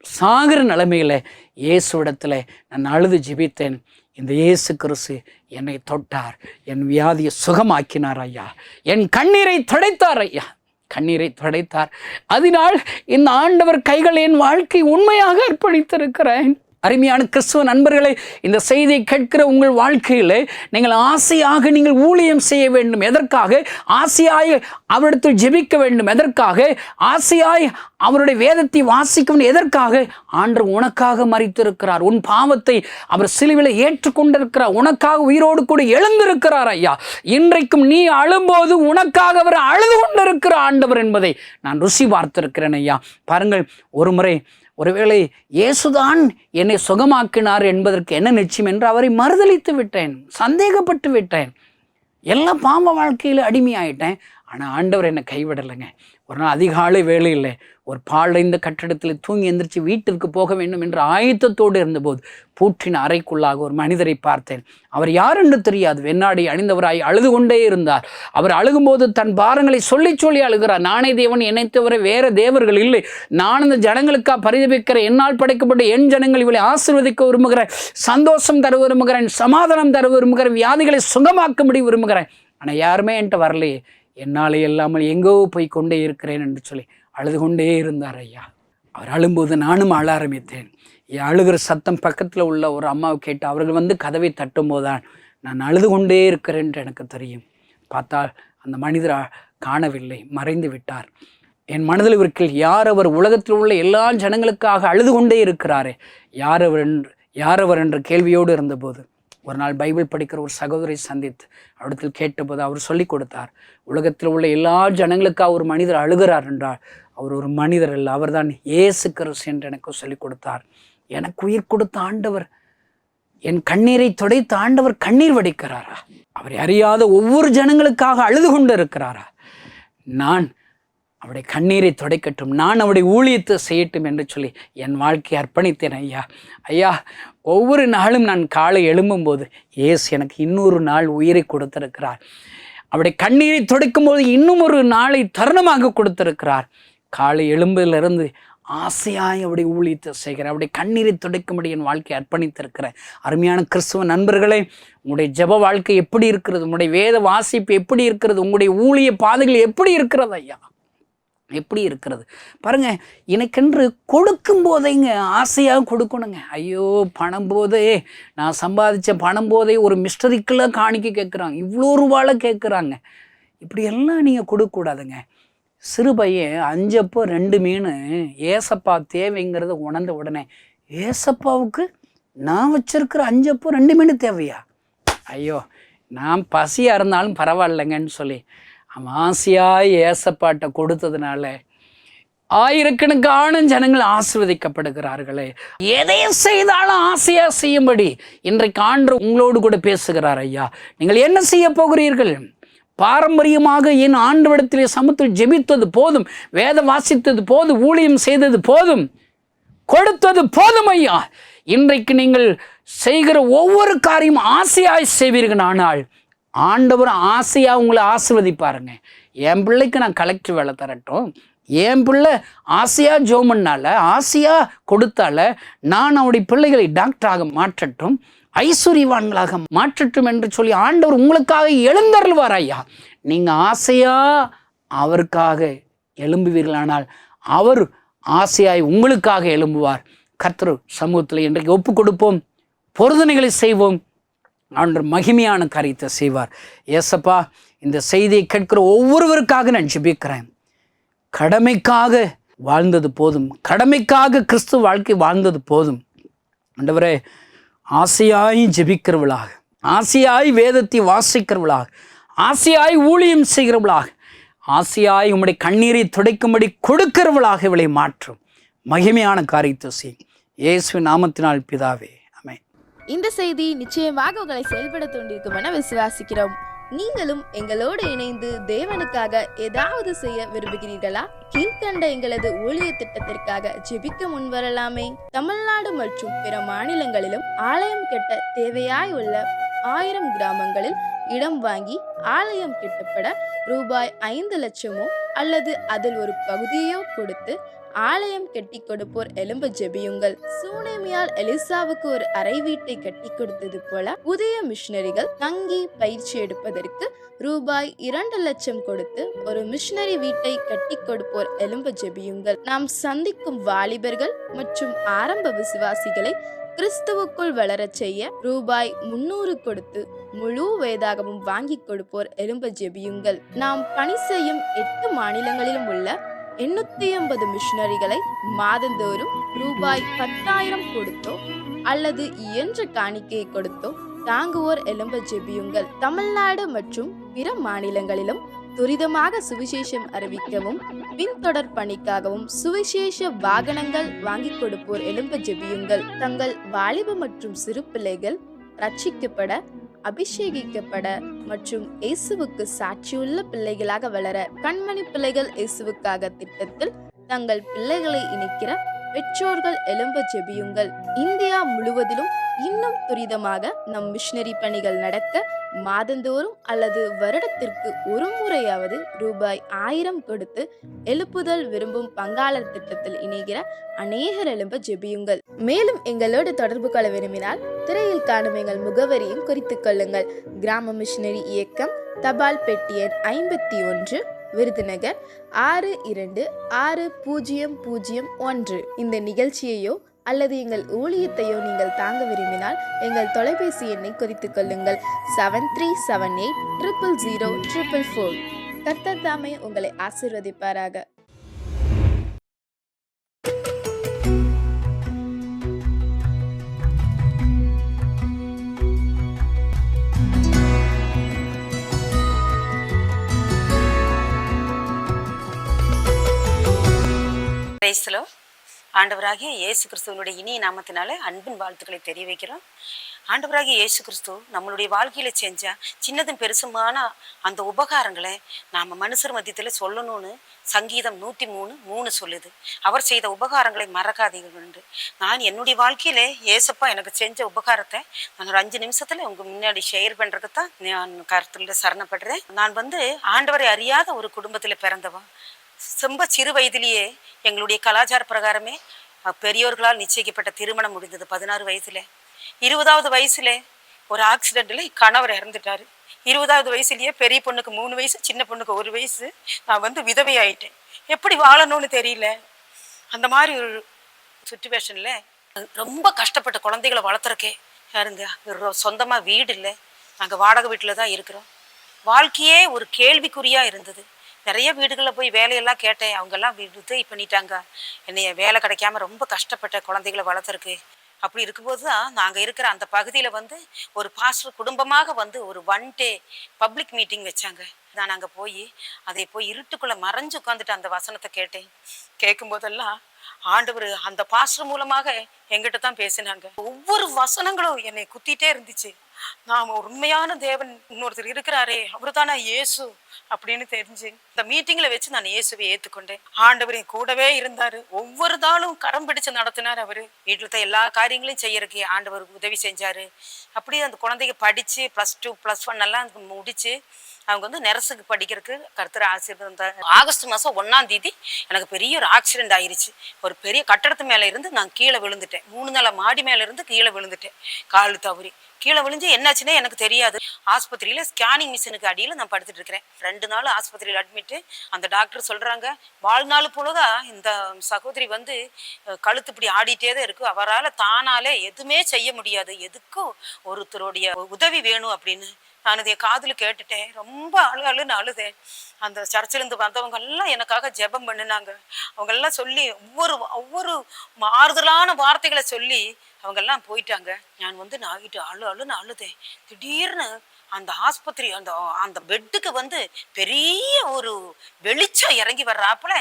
சாகிற நிலைமையில் இயேசுவிடத்தில் நான் அழுது ஜெபித்தேன். இந்த இயேசு கிறிஸ்து என்னை தொட்டார், என் வியாதியை சுகமாக்கினார் ஐயா, என் கண்ணீரை துடைத்தார் ஐயா, கண்ணீரை துடைத்தார். அதனால் இந்த ஆண்டவர் கைகள் என் வாழ்க்கை உண்மையாக அர்ப்பணித்திருக்கிறேன். அருமையான கிறிஸ்துவ நண்பர்களே, இந்த செய்தியை கேட்கிற உங்கள் வாழ்க்கையில் நீங்கள் ஆசையாக நீங்கள் ஊழியம் செய்ய வேண்டும். எதற்காக? ஆசையாய் அவரிடத்தில் ஜெபிக்க வேண்டும். எதற்காக? ஆசையாய் அவருடைய வேதத்தை வாசிக்க வேண்டும். எதற்காக? ஆண்டவர் உனக்காக மரித்திருக்கிறார், உன் பாவத்தை அவர் சிலுவையில் ஏற்றுக்கொண்டிருக்கிறார், உனக்காக உயிரோடு கூட எழுந்திருக்கிறார் ஐயா. இன்றைக்கும் நீ அழும்போது உனக்காக அவர் அழுது கொண்டிருக்கிற ஆண்டவர் என்பதை நான் ருசி பார்த்திருக்கிறேன் ஐயா. பாருங்கள், ஒரு முறை ஒருவேளை இயேசுதான் என்னை சுகமாக்கினார் என்பதற்கு என்ன நிச்சயம் என்று அவரை மறுதலித்து விட்டேன், சந்தேகப்பட்டு விட்டேன், எல்லா பாவ வாழ்க்கையில் அடிமையாயிட்டேன். ஆனால் ஆண்டவர் என்னை கைவிடலைங்க. ஒரு நாள் அதிகாலை வேளையில் ஒரு பாழடைந்த கட்டிடத்தில் தூங்கி எந்திரிச்சு வீட்டிற்கு போக வேண்டும் என்ற ஆயத்தத்தோடு இருந்தபோது பூற்றின அறைக்குள்ளாக ஒரு மனிதரை பார்த்தேன். அவர் யார் என்று தெரியாது, வெண்ணாடி அணிந்தவராய் அழுது கொண்டே இருந்தார். அவர் அழுகும்போது தன் பாரங்களை சொல்லி சொல்லி அழுகிறார். நானே தேவன், என்னை தவிர வேறு தேவர்கள் இல்லை, நான் இந்த ஜனங்களுக்காக பரிதபிக்கிற, என்னால் படைக்கப்பட்ட என் ஜனங்கள் இவளை ஆசீர்வதிக்க விரும்புகிறேன், சந்தோஷம் தர விரும்புகிறேன், சமாதானம் தர விரும்புகிறேன், வியாதிகளை சுகமாக்கும்படி விரும்புகிறேன். ஆனால் யாருமே என்கிட்ட வரலையே, என்னாலே இல்லாமல் எங்கோ போய் கொண்டே இருக்கிறேன் என்று சொல்லி அழுது கொண்டே இருந்தார் ஐயா. அவர் அழும்போது நானும் அழ ஆரம்பித்தேன். அழுகிற சத்தம் பக்கத்தில் உள்ள ஒரு அம்மாவை கேட்டு அவர்கள் வந்து கதவை தட்டும் போதுதான் நான் அழுது கொண்டே இருக்கிறேன் என்று எனக்கு தெரியும். பார்த்தால் அந்த மனிதரை காணவில்லை, மறைந்து விட்டார். என் மனதில் இருக்கிற யார் அவர்? உலகத்தில் உள்ள எல்லா ஜனங்களுக்காக அழுது கொண்டே இருக்கிறாரே, யார் அவர் என்ற கேள்வியோடு இருந்தபோது ஒரு நாள் பைபிள் படிக்கிற ஒரு சகோதரி சந்தித்து அவரிடத்தில் கேட்டபோது அவர் சொல்லி கொடுத்தார், உலகத்தில் உள்ள எல்லா ஜனங்களுக்காக ஒரு மனிதர் அழுகிறார் என்றால் அவர் ஒரு மனிதர் அல்ல, அவர்தான் இயேசு கிறிஸ்து என்று எனக்கு சொல்லி கொடுத்தார். எனக்கு உயிர் கொடுத்த ஆண்டவர், என் கண்ணீரை துடைத்த ஆண்டவர் கண்ணீர் வடிக்கிறாரா? அவரை அறியாத ஒவ்வொரு ஜனங்களுக்காக அழுது கொண்டு இருக்கிறாரா? நான் அவருடைய கண்ணீரை துடைக்கட்டும், நான் அவருடைய ஊழியத்தை செய்யட்டும் என்று சொல்லி என் வாழ்க்கையை அர்ப்பணித்தேன். ஐயா, ஒவ்வொரு நாளும் நான் காலை எழும்பும்போது இயேசு எனக்கு இன்னொரு நாள் உயிரை கொடுத்திருக்கிறார். அவருடைய கண்ணீரை துடைக்கும் போது இன்னும் ஒரு நாளை தருணமாக கொடுத்திருக்கிறார். காலை எழும்பதிலிருந்து ஆசையாய் அவருடைய ஊழியத்தை செய்கிறேன். அவருடைய கண்ணீரை துடைக்கும்படி என் வாழ்க்கையை அர்ப்பணித்திருக்கிறேன். அருமையான கிறிஸ்துவ நண்பர்களே, உங்களுடைய ஜெப வாழ்க்கை எப்படி இருக்கிறது? உங்களுடைய வேத வாசிப்பு எப்படி இருக்கிறது? உங்களுடைய ஊழிய பாதைகள் எப்படி இருக்கிறது? ஐயா, எப்படி இருக்கிறது பாருங்க. எனக்கென்று கொடுக்கும் போதைங்க ஆசையாக கொடுக்கணுங்க. ஐயோ, பணம் போதே, நான் சம்பாதிச்ச பணம் போதே ஒரு மிஸ்டரிக்கெல்லாம் காணிக்க கேட்குறாங்க, இவ்வளோ ரூபால கேட்குறாங்க. இப்படியெல்லாம் நீங்கள் கொடுக்கக்கூடாதுங்க. சிறு பையன் 5 அப்போ 2 மீன் ஏசப்பா தேவைங்கிறத உணர்ந்த உடனே, ஏசப்பாவுக்கு நான் வச்சிருக்கிற 5 அப்போ 2 மீன் தேவையா? ஐயோ, நான் பசியாக இருந்தாலும் பரவாயில்லைங்கன்னு சொல்லி ஆசையாய் ஏசப்பாட்ட கொடுத்ததுனால ஆயிரக்கணக்கான ஜனங்கள் ஆசீர்வதிக்கப்படுகிறார்களே. எதையும் செய்தாலும் ஆசையா செய்யும்படி இன்றைக்கு ஆண்டவர் உங்களோடு கூட பேசுகிறார். ஐயா, நீங்கள் என்ன செய்ய போகிறீர்கள்? பாரம்பரியமாக என் ஆண்டவரிடத்திலே சமூகத்தில் ஜெபித்தது போதும், வேத வாசித்தது போதும், ஊழியம் செய்தது போதும், கொடுத்தது போதும். ஐயா, இன்றைக்கு நீங்கள் செய்கிற ஒவ்வொரு காரியம் ஆசையாய் செய்வீர்கள். ஆனால் ஆண்டவர் ஆசையாக உங்களை ஆசீர்வதிப்பாருங்க. என் பிள்ளைக்கு நான் கலெக்டர் வேலை தரட்டும், என் பிள்ளை ஆசையாக ஜோமன்னால, ஆசையாக கொடுத்தால நான் அவருடைய பிள்ளைகளை டாக்டராக மாற்றட்டும், ஐஸ்வர்யவான்களாக மாற்றட்டும் என்று சொல்லி ஆண்டவர் உங்களுக்காக எழுந்தருள்வார். ஐயா, நீங்கள் ஆசையாக அவருக்காக எழும்புவீர்களானால் அவர் ஆசையாய் உங்களுக்காக எழும்புவார். கர்த்தர் சமூகத்தில் இன்றைக்கு ஒப்பு கொடுப்போம், பொருத்தனைகளை செய்வோம், ஆண்டவர் மகிமையான காரியத்தை செய்வார். ஏசப்பா, இந்த செய்தியை கேட்கிற ஒவ்வொருவருக்காக நான் ஜெபிக்கிறேன். கடமைக்காக வாழ்ந்தது போதும், கடமைக்காக கிறிஸ்துவ வாழ்க்கை வாழ்ந்தது போதும். ஆண்டவரே, ஆசையாய் ஜெபிக்கிறவளாக, ஆசையாய் வேதத்தை வாசிக்கிறவளாக, ஆசையாய் ஊழியம் செய்கிறவளாக, ஆசையாய் உம்முடைய கண்ணீரை துடைக்கும்படி கொடுக்கிறவளாக இவளை மாற்றும். மகிமையான காரியத்தை செய். இயேசுவின் நாமத்தினால் பிதாவே, ஆமென். இந்த செய்தி நிச்சயமாக உங்களை செயல்பட தூண்டிருக்கும் என விசுவாசிக்கிறோம். நீங்களும் எங்களோடு இணைந்து தேவனுக்காக ஏதாவது செய்ய விரும்புகிறீர்களா? கீழ்கண்ட எங்களது ஊழிய திட்டத்திற்காக ஜெபிக்க முன்வரலாமே. தமிழ்நாடு மற்றும் பிற மாநிலங்களிலும் ஆலயம் கட்ட தேவையாய் உள்ள 1000 கிராமங்களில் இடம் வாங்கி ஆலயம் கட்டப்பட ரூபாய் 5 லட்சமோ அல்லது அதில் ஒரு பகுதியோ கொடுத்து ஆலயம் கட்டி கொடுப்போர் எழும்ப ஜெபியுங்கள். சூனேமியால் எலிசாவுக்கு ஒரு அறை வீட்டை கட்டி கொடுத்தது போல புதிய மிஷனரிகள் தங்கி பயிற்சி எடுப்பதற்கு ரூபாய் 2 லட்சம் கொடுத்து ஒரு மிஷனரி வீட்டை கட்டி கொடுப்போர் எழும்ப ஜெபியுங்கள். நாம் சந்திக்கும் வாலிபர்கள் மற்றும் ஆரம்ப விசுவாசிகளை கிறிஸ்துவுக்குள் வளரச் செய்ய ரூபாய் 300 கொடுத்து முழு வேதாகமும் வாங்கி கொடுப்போர் எழும்ப ஜெபியுங்கள். நாம் பணி செய்யும் 8 மாநிலங்களிலும் உள்ள 880 மிஷனரிகளை மாதந்தோறும் ரூபாய் 10,000 கொடுத்தோ அல்லது இயன்ற காணிக்கையை கொடுத்தோ தாங்குவோர் எழும்ப ஜெபியுங்கள். தமிழ்நாடு மற்றும் பிற மாநிலங்களிலும் துரிதமாக சுவிசேஷம் அறிவிக்கவும் பின்தொடர் பணிக்காகவும் சுவிசேஷ வாகனங்கள் வாங்கி கொடுப்போர் எழும்ப ஜெபியுங்கள். தங்கள் வாலிப மற்றும் சிறு பிள்ளைகள் ரட்சிக்கப்பட, அபிஷேகிக்கப்பட மற்றும் இயேசுவுக்கு சாட்சியுள்ள பிள்ளைகளாக வளர கண்மணி பிள்ளைகள் இயேசுவுக்காக திட்டத்தில் தங்கள் பிள்ளைகளை இணைக்கிற பெற்றோர்கள் எழும்ப ஜெபியுங்கள். இந்தியா முழுவதிலும் இன்னும் துரிதமாக நம் மிஷனரி பணிகள் நடக்க மாதந்தோறும் அல்லது வருடத்திற்கு ஒரு முறையாவது ரூபாய் 1000 கொடுத்து எழுப்புதல் விரும்பும் பங்காளர் திட்டத்தில் இணைகிற அநேகர் எழும்ப ஜெபியுங்கள். மேலும் எங்களோடு தொடர்பு கொள்ள விரும்பினால் திரையில் காணும் எங்கள் முகவரியும் குறித்துக் கொள்ளுங்கள். கிராம மிஷனரி இயக்கம், தபால் பெட்டி எண் 51, விருதுநகர் 626001. இந்த நிகழ்ச்சியையோ அல்லது எங்கள் ஊழியத்தையோ நீங்கள் தாங்க விரும்பினால் எங்கள் தொலைபேசி எண்ணை குறித்துக் கொள்ளுங்கள். 7378 000 444. கர்த்தர் தாமே உங்களை ஆசீர்வதிப்பாராக. பிரைஸ்லோ ஆண்டவராகிய இயேசு கிறிஸ்துவனுடைய இனிய நாமத்தினால அன்பின் வாழ்த்துக்களை தெரிய வைக்கிறோம். ஆண்டவராகிய இயேசு கிறிஸ்து நம்மளுடைய வாழ்க்கையில செஞ்ச சின்னதும் பெருசுமான அந்த உபகாரங்களை நாம மனுஷர் மத்தியத்துல சொல்லணும்னு சங்கீதம் 103:3 சொல்லுது. அவர் செய்த உபகாரங்களை மறக்காதீர்கள். நான் என்னுடைய வாழ்க்கையில ஏசப்பா எனக்கு செஞ்ச உபகாரத்தை நான் ஒரு 5 நிமிஷத்துல உங்க முன்னாடி ஷேர் பண்றதுக்கு தான் நான் கருத்துல சரணப்படுறேன். நான் ஆண்டவரை அறியாத ஒரு குடும்பத்துல பிறந்தவன். ரொம்ப சிறு வயதிலேயே எங்களுடைய கலாச்சார பிரகாரமே பெரியோர்களால் நிச்சயிக்கப்பட்ட திருமணம் முடிந்தது 16 வயசுல. 20வது வயசுல ஒரு ஆக்சிடென்ட்ல கணவர் இறந்துட்டாரு. 20வது வயசுலயே பெரிய பொண்ணுக்கு 3 வயசு, சின்ன பொண்ணுக்கு 1 வயசு. நான் விதவை ஆயிட்டேன். எப்படி வாழணும்னு தெரியல. அந்த மாதிரி ஒரு சுச்சுவேஷன்ல ரொம்ப கஷ்டப்பட்ட குழந்தைகளை வளர்த்துறக்கே யாருங்க, சொந்தமா வீடு இல்லை, நாங்க வாடகை வீட்டுல தான் இருக்கிறோம். வாழ்க்கையே ஒரு கேள்விக்குறியா இருந்தது. நிறைய வீடுகளில் போய் வேலையெல்லாம் கேட்டேன். அவங்கெல்லாம் உதவி பண்ணிட்டாங்க. என்னைய வேலை கிடைக்காம ரொம்ப கஷ்டப்பட்ட குழந்தைகளை வளர்த்துருக்கு. அப்படி இருக்கும்போது தான் நாங்கள் இருக்கிற அந்த பகுதியில் ஒரு பாஸ்டர் குடும்பமாக ஒரு 1 டே பப்ளிக் மீட்டிங் வச்சாங்க. நான் அங்கே போய் இருட்டுக்குள்ளே மறைஞ்சு உட்காந்துட்டு அந்த வசனத்தை கேட்டேன். கேட்கும் போதெல்லாம் ஆண்டவர் அந்த பாஸ்டர் மூலமாக எங்கிட்ட தான் பேசினாங்க. ஒவ்வொரு வசனங்களும் என்னை குத்திட்டே இருந்துச்சு. நாம் ஒரு உண்மையான தேவன் இன்னொருத்தர் இருக்கிறாரே, அவரு தானே இயேசு அப்படின்னு தெரிஞ்சு இந்த மீட்டிங்ல வச்சு நான் இயேசுவை ஏத்துக்கொண்டேன். ஆண்டவர் என் கூடவே இருந்தாரு. ஒவ்வொரு நாளும் கரம் பிடிச்சு நடத்தினார். அவரு வீட்டுல எல்லா காரியங்களையும் செய்யறதுக்கு ஆண்டவர் உதவி செஞ்சாரு. அப்படியே அந்த குழந்தைங்க படிச்சு +2 +1 எல்லாம் முடிச்சு அவங்க நர்ஸுக்கு படிக்கிறதுக்கு கர்த்தர் ஆசீர்வாதம். ஆகஸ்ட் மாதம் 1ஆம் தேதி எனக்கு பெரிய ஒரு ஆக்சிடென்ட் ஆயிடுச்சு. ஒரு பெரிய கட்டடத்து மேலே இருந்து நான் கீழே விழுந்துட்டேன். 3 நிலை மாடி மேலே இருந்து கீழே விழுந்துட்டேன். கால் தவறி கீழே விழுந்து என்னாச்சுன்னே எனக்கு தெரியாது. ஆஸ்பத்திரியில ஸ்கேனிங் மிஷினுக்கு அடியில் நான் படுத்துட்டு இருக்கிறேன். 2 நாள் ஆஸ்பத்திரியில் அட்மிட்டு. அந்த டாக்டர் சொல்றாங்க, வாழ்நாள் பொழுதா இந்த சகோதரி கழுத்து இப்படி ஆடிட்டே தான் இருக்கு, அவரால் தானாலே எதுவுமே செய்ய முடியாது, எதுக்கும் ஒருத்தருடைய உதவி வேணும் அப்படின்னு. நான் இதை காதுல கேட்டுட்டேன். ரொம்ப அழுன்னு அழுதேன். அந்த சர்ச்சிலேருந்து வந்தவங்க எல்லாம் எனக்காக ஜெபம் பண்ணினாங்க. அவங்க எல்லாம் சொல்லி ஒவ்வொரு ஆறுதலான வார்த்தைகளை சொல்லி அவங்க எல்லாம் போயிட்டாங்க. நான் நாகிட்டு அழுன்னு அழுதேன். திடீர்னு அந்த ஆஸ்பத்திரி அந்த பெட்டுக்கு பெரிய ஒரு வெளிச்சம் இறங்கி வர்றாப்புல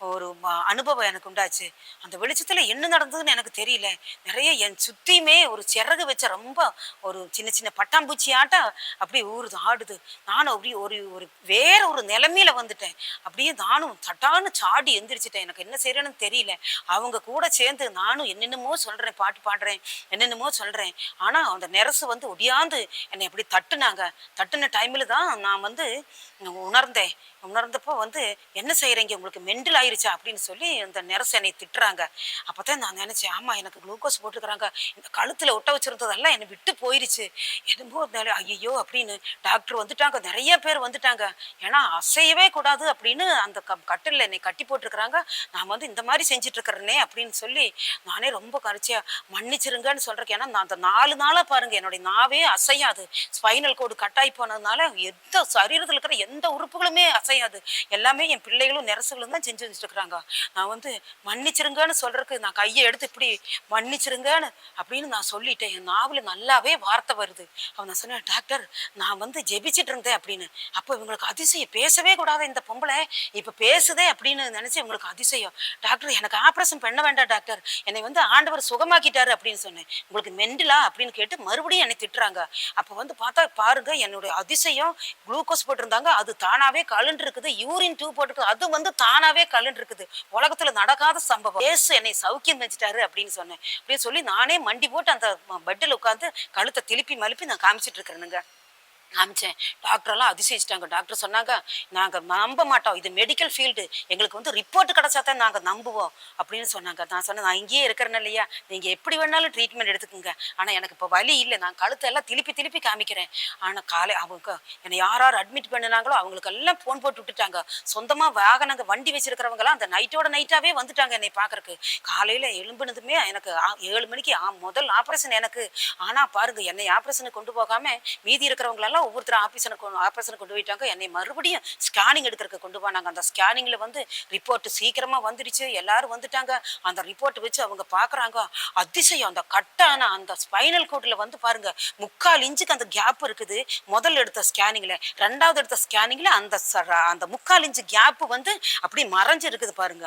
ஒரு அனுபவம் எனக்கு உண்டாச்சு. அந்த வெளிச்சத்துல என்ன நடந்ததுன்னு எனக்கு தெரியல. நிறைய என் சுத்தியுமே ஒரு சிறகு வச்ச ரொம்ப ஒரு சின்ன பட்டாம்பூச்சி ஆட்டம் அப்படியே ஊறுது, ஆடுது. நானும் அப்படி ஒரு வேற ஒரு நிலைமையில வந்துட்டேன். அப்படியே நானும் தட்டான்னு சாடி எந்திரிச்சிட்டேன். எனக்கு என்ன செய்யறேன்னு தெரியல. அவங்க கூட சேர்ந்து நானும் என்னென்னமோ சொல்றேன், பாட்டு பாடுறேன், என்னென்னமோ சொல்றேன். ஆனா அந்த நர்ஸ் ஒடியாந்து என்னை அப்படி தட்டுன டைம்ல தான் நான் உணர்ந்தப்போ என்ன செய்யறீங்க, உங்களுக்கு மெண்டல் ஆயிருச்சா அப்படின்னு சொல்லி அந்த நர்ஸ் என்னை திட்டுறாங்க. அப்பதான் நான் நினைச்சேன், ஆமா எனக்கு குளுக்கோஸ் போட்டுக்கிறாங்க, இந்த கழுத்துல ஒட்ட வச்சிருந்ததெல்லாம் என்னை விட்டு போயிருச்சு. என்னமோ ஐயோ அப்படின்னு டாக்டர் வந்துட்டாங்க, நிறைய பேர் வந்துட்டாங்க. ஏன்னா அசையவே கூடாது அப்படின்னு அந்த கட்டில என்னை கட்டி போட்டிருக்கிறாங்க. நான் இந்த மாதிரி செஞ்சுட்டு இருக்கிறேனே அப்படின்னு சொல்லி நானே ரொம்ப கரைச்சியா மன்னிச்சிருங்கன்னு சொல்றேன். ஏன்னா நான் அந்த 4 நாளா பாருங்க என்னுடைய நாவே அசையாது. ஸ்பைனல் கோடு கட்டாயி போனதுனால எந்த சரீரத்தில் இருக்கிற எந்த உறுப்புகளுமே அசையாது. எல்லாமே என் பிள்ளைகளும் நெரசுகளும் தான் செஞ்சு வச்சுட்டு இருக்கிறாங்க. நான் மன்னிச்சிருங்கன்னு சொல்றதுக்கு நான் கையை எடுத்து இப்படி மன்னிச்சிருங்கன்னு அப்படின்னு நான் சொல்லிட்டேன். என் நாவல நல்லாவே வார்த்தை வருது. அவன் நான் சொன்னேன், டாக்டர் நான் ஜெபிச்சிட்டு இருந்தேன் அப்படின்னு. அப்போ இவங்களுக்கு அதிசயம், பேசவே கூடாது இந்த பொம்பளை இப்ப பேசுதே அப்படின்னு நினைச்சு இவங்களுக்கு அதிசயம். டாக்டர் எனக்கு ஆப்ரேஷன் பண்ண வேண்டாம் டாக்டர், என்னை ஆண்டவர் சுகமாக்கிட்டாரு அப்படின்னு சொன்னேன். உங்களுக்கு மெண்டலா அப்படின்னு கேட்டு மறுபடியும் என்னை திட்டுறாங்க. அப்போ பார்த்தா பாருங்க என்னுடைய அதிசயம், குளுக்கோஸ் போட்டிருந்தாங்க, அது தானாவே கலண்டு இருக்குது. யூரின் டியூப் போட்டு அது தானாவே கலண்டு இருக்குது. உலகத்துல நடக்காத சம்பவம். ஏசு என்னை சௌக்கியம் வச்சுட்டாரு அப்படின்னு சொன்னேன். அப்படின்னு சொல்லி நானே மண்டி போட்டு அந்த பெட்டில் உட்காந்து கழுத்தை திருப்பி மழுப்பி நான் காமிச்சிட்டு இருக்கிறேனுங்க. காமிச்சேன். டாக்டரெல்லாம் அதிசயிச்சிட்டாங்க. டாக்டர் சொன்னாங்க, நாங்கள் நம்ப மாட்டோம், இது மெடிக்கல் ஃபீல்டு, எங்களுக்கு ரிப்போர்ட் கிடைச்சா தான் நாங்கள் நம்புவோம் அப்படின்னு சொன்னாங்க. நான் சொன்னேன், நான் இங்கேயே இருக்கிறேன்னு இல்லையா, நீங்கள் எப்படி வேணாலும் ட்ரீட்மெண்ட் எடுத்துக்கோங்க, ஆனால் எனக்கு இப்போ வலி இல்லை, நான் கழுத்தெல்லாம் திருப்பி காமிக்கிறேன். ஆனால் அவங்க என்னை யார் அட்மிட் பண்ணினாங்களோ அவங்களுக்கெல்லாம் ஃபோன் போட்டு விட்டுட்டாங்க. சொந்தமாக வாகனங்க வண்டி வச்சிருக்கிறவங்களாம் அந்த நைட்டாவே வந்துட்டாங்க என்னை பார்க்கறக்கு. காலையில் எழும்புனதுமே எனக்கு 7 மணிக்கு முதல் ஆப்ரேஷன் எனக்கு. ஆனால் பாருங்க என்னை ஆப்ரேஷனுக்கு கொண்டு போகாமல் மீதி இருக்கிறவங்களெல்லாம் ஒவ்வொருத்தர் ஆபரேஷன் கொண்டு போயிட்டாங்க. என்னை மறுபடியும் ஸ்கேனிங் எடுக்கிறதுக்கு கொண்டு போனாங்க. அந்த ஸ்கேனிங்ல ரிப்போர்ட் சீக்கிரமா வந்துடுச்சு. எல்லாரும் வந்துட்டாங்க. அந்த ரிப்போர்ட் வச்சு அவங்க பாக்குறாங்க. அதிசயம், அந்த கட்டான அந்த ஸ்பைனல் கோட்ல பாருங்க 3/4 இன்ச்சுக்கு அந்த கேப் இருக்குது. முதல்ல எடுத்த ஸ்கேனிங்ல, 2வது எடுத்த ஸ்கேனிங்ல அந்த 3/4 இன்ச்சு கேப் அப்படி மறைஞ்சு இருக்குது பாருங்க.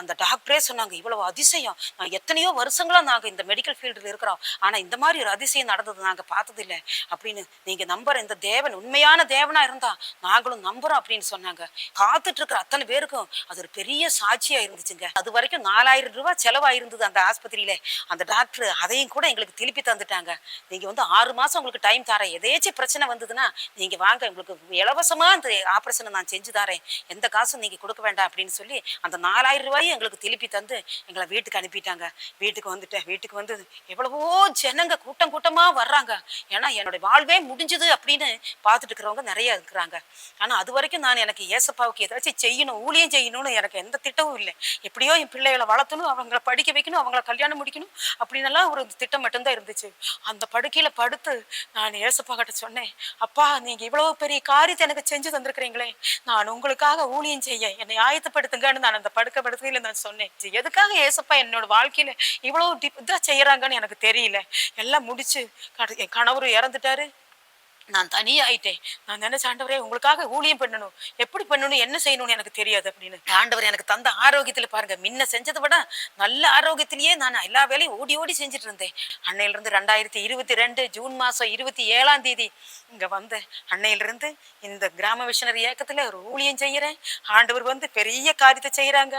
அந்த டாக்டரே சொன்னாங்க, இவ்வளவு அதிசயம் நான் எத்தனையோ வருஷங்களா நாங்க இந்த மெடிக்கல் ஃபீல்டுல இருக்கிறோம், ஆனா இந்த மாதிரி ஒரு அதிசயம் நடந்தது நாங்க பார்த்தது இல்லை அப்படின்னு. நீங்க நம்புற இந்த தேவன் உண்மையான தேவனா இருந்தா நாங்களும் நம்புறோம் அப்படின்னு சொன்னாங்க. காத்துட்டு இருக்கிற அத்தனை பேருக்கும் அது ஒரு பெரிய சாட்சியா இருந்துச்சுங்க. அது வரைக்கும் 4000 ரூபாய் செலவா இருந்தது அந்த ஆஸ்பத்திரியில. அந்த டாக்டர் அதையும் கூட எங்களுக்கு திருப்பி தந்துட்டாங்க. நீங்க 6 மாசம் உங்களுக்கு டைம் தரேன், எதேச்சும் பிரச்சனை வந்ததுன்னா நீங்க வாங்க, உங்களுக்கு இலவசமா அந்த ஆபரேஷனை நான் செஞ்சு தரேன், எந்த காசும் நீங்க கொடுக்க வேண்டாம் அப்படின்னு சொல்லி அந்த 4000 ரூபாயும் எங்களுக்கு திருப்பி தந்து எங்களை வீட்டுக்கு அனுப்பிட்டாங்க. வீட்டுக்கு வந்துட்டேன். வீட்டுக்கு வந்து எவ்வளவோ ஜனங்க கூட்டம் கூட்டமா வர்றாங்க. ஏன்னா என்னுடைய வாழ்வே முடிஞ்சது அப்படின்னு பார்த்துட்டு இருக்கிறவங்க நிறைய இருக்கிறாங்க. ஆனா அது வரைக்கும் நான் எனக்கு ஏசப்பாவுக்கு ஏதாச்சும் செய்யணும், ஊழியம் செய்யணும்னு எனக்கு எந்த திட்டமும் இல்லை. எப்படியோ என் பிள்ளைகளை வளர்த்தணும், அவங்களை படிக்க வைக்கணும், அவங்கள கல்யாணம் முடிக்கணும் அப்படின்னு ஒரு திட்டம் மட்டும்தான் இருந்துச்சு. அந்த படுக்கையில படுத்து நான் ஏசப்பா கிட்ட சொன்னேன், அப்பா நீங்க இவ்வளவு பெரிய காரியத்தை எனக்கு செஞ்சு தந்திருக்கிறீங்களே, நான் உங்களுக்காக ஊழியம் செய்ய என்னை ஆயத்தப்படுத்துங்கன்னு நான் அந்த படுக்கையில நான் சொன்னேன். எதுக்காக ஏசப்பா என்னோட வாழ்க்கையில இவ்வளவு இதா செய்யறாங்கன்னு எனக்கு தெரியல. எல்லாம் முடிச்சு என் கணவரும் இறந்துட்டாரு. நான் தனியாயிட்டேன். நான் நினைச்ச, ஆண்டவரே உங்களுக்காக ஊழியம் பண்ணணும், எப்படி பண்ணணும், என்ன செய்யணும்னு எனக்கு தெரியாது அப்படின்னு. ஆண்டவர் எனக்கு தந்த ஆரோக்கியத்துல பாருங்க, முன்ன செஞ்சதை விட நல்ல ஆரோக்கியத்திலேயே நான் எல்லா வேலையும் ஓடி ஓடி செஞ்சுட்டு இருந்தேன். அன்னையிலிருந்து 2022 ஜூன் மாசம் 27ஆம் தேதி இங்க வந்தேன். அன்னையிலிருந்து இந்த கிராம மிஷனரி இயக்கத்துல ஒரு ஊழியம் செய்யறேன். ஆண்டவர் பெரிய காரியத்தை செய்யறாங்க.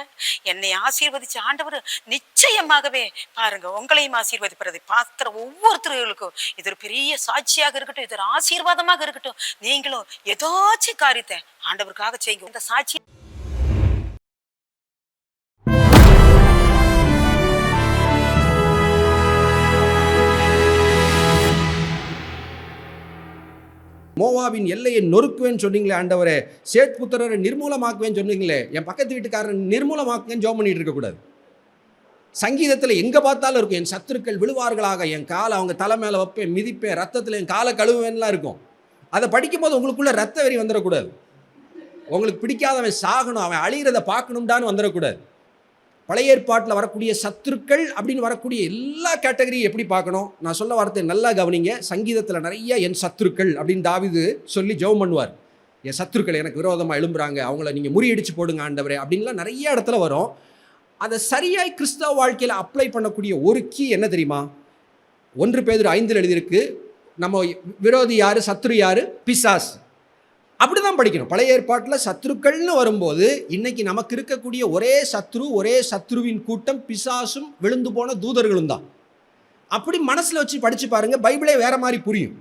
என்னை ஆசீர்வதிச்ச ஆண்டவர் நிச்சயமாகவே பாருங்க உங்களையும் ஆசீர்வதிப்பதை பார்க்கிற ஒவ்வொருத்தர்களுக்கும் இது ஒரு பெரிய சாட்சியாக இருக்கட்டும், இது ஒரு ஆசீர்வாதமாக இருக்கட்டும். நீங்களும் ஏதாச்சும் காரியத்தை ஆண்டவருக்காக செய்யுங்க. இந்த சாட்சி மோவாபின் எல்லையை நொறுக்குவேன்னு சொன்னீங்களே ஆண்டவரே, சேத் புத்திரரை நிர்மூலமாக்குவேன்னு சொன்னீங்களே, என் பக்கத்து வீட்டுக்காரன் நிர்மூலமாக்குவேன்னு ஜெபம் பண்ணிட்டு இருக்கக்கூடாது. சங்கீதத்தில் எங்கே பார்த்தாலும் இருக்கும், என் சத்துருக்கள் விழுவார்களாக, என் காலை அவங்க தலை மேலே வைப்பேன், மிதிப்பேன், ரத்தத்தில் என் காலை கழுவுவேன்லாம் இருக்கும். அதை படிக்கும்போது உங்களுக்குள்ள ரத்த வெறி வந்துடக்கூடாது. உங்களுக்கு பிடிக்காதவன் சாகணும், அவன் அழிகிறத பார்க்கணும்டான்னு வந்துடக்கூடாது. பழைய ஏற்பாட்டில் வரக்கூடிய சத்துருக்கள் அப்படின்னு வரக்கூடிய எல்லா கேட்டகரியும் எப்படி பார்க்கணும், நான் சொல்ல வார்த்தை நல்லா கவனிங்க. சங்கீதத்தில் நிறைய என் சத்துருக்கள் அப்படின்னு தாவீது சொல்லி ஜெபம் பண்ணுவார். என் சத்துருக்கள் எனக்கு விரோதமாக எழும்புறாங்க, அவங்கள நீங்கள் முறியடிச்சு போடுங்க ஆண்டவரே அப்படின்லாம் நிறைய இடத்துல வரும். அதை சரியாய் கிறிஸ்தவ வாழ்க்கையில் அப்ளை பண்ணக்கூடிய ஒரு கீ என்ன தெரியுமா? 1 பேதுரு 5 எழுதியிருக்கு, நம்ம விரோதி யாரு, சத்ரு யாரு, பிசாசு. அப்படிதான் படிக்கணும். பழைய ஏற்பாட்டில் சத்ருக்கள்னு வரும்போது இன்னைக்கு நமக்கு இருக்கக்கூடிய ஒரே சத்ருவின் கூட்டம் பிசாசும் விழுந்து போன தூதர்களும் தான். அப்படி மனசில் வச்சு படிச்சு பாருங்க, பைபிளே வேற மாதிரி புரியும்.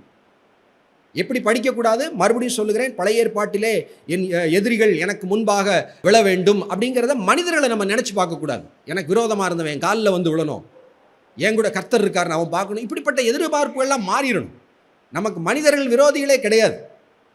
எப்படி படிக்கக்கூடாது மறுபடியும் சொல்லுகிறேன். பழைய ஏற்பாட்டிலே என் எதிரிகள் எனக்கு முன்பாக விழ வேண்டும் அப்படிங்கிறத மனிதர்களை நம்ம நினைச்சு பார்க்கக்கூடாது. எனக்கு விரோதமாக இருந்தவன் என் காலில் வந்து விழணும், என் கூட கர்த்தர் இருக்காருன்னு அவன் பார்க்கணும். இப்படிப்பட்ட எதிர்பார்ப்புகள்லாம் மாறிடணும். நமக்கு மனிதர்கள் விரோதிகளே கிடையாது.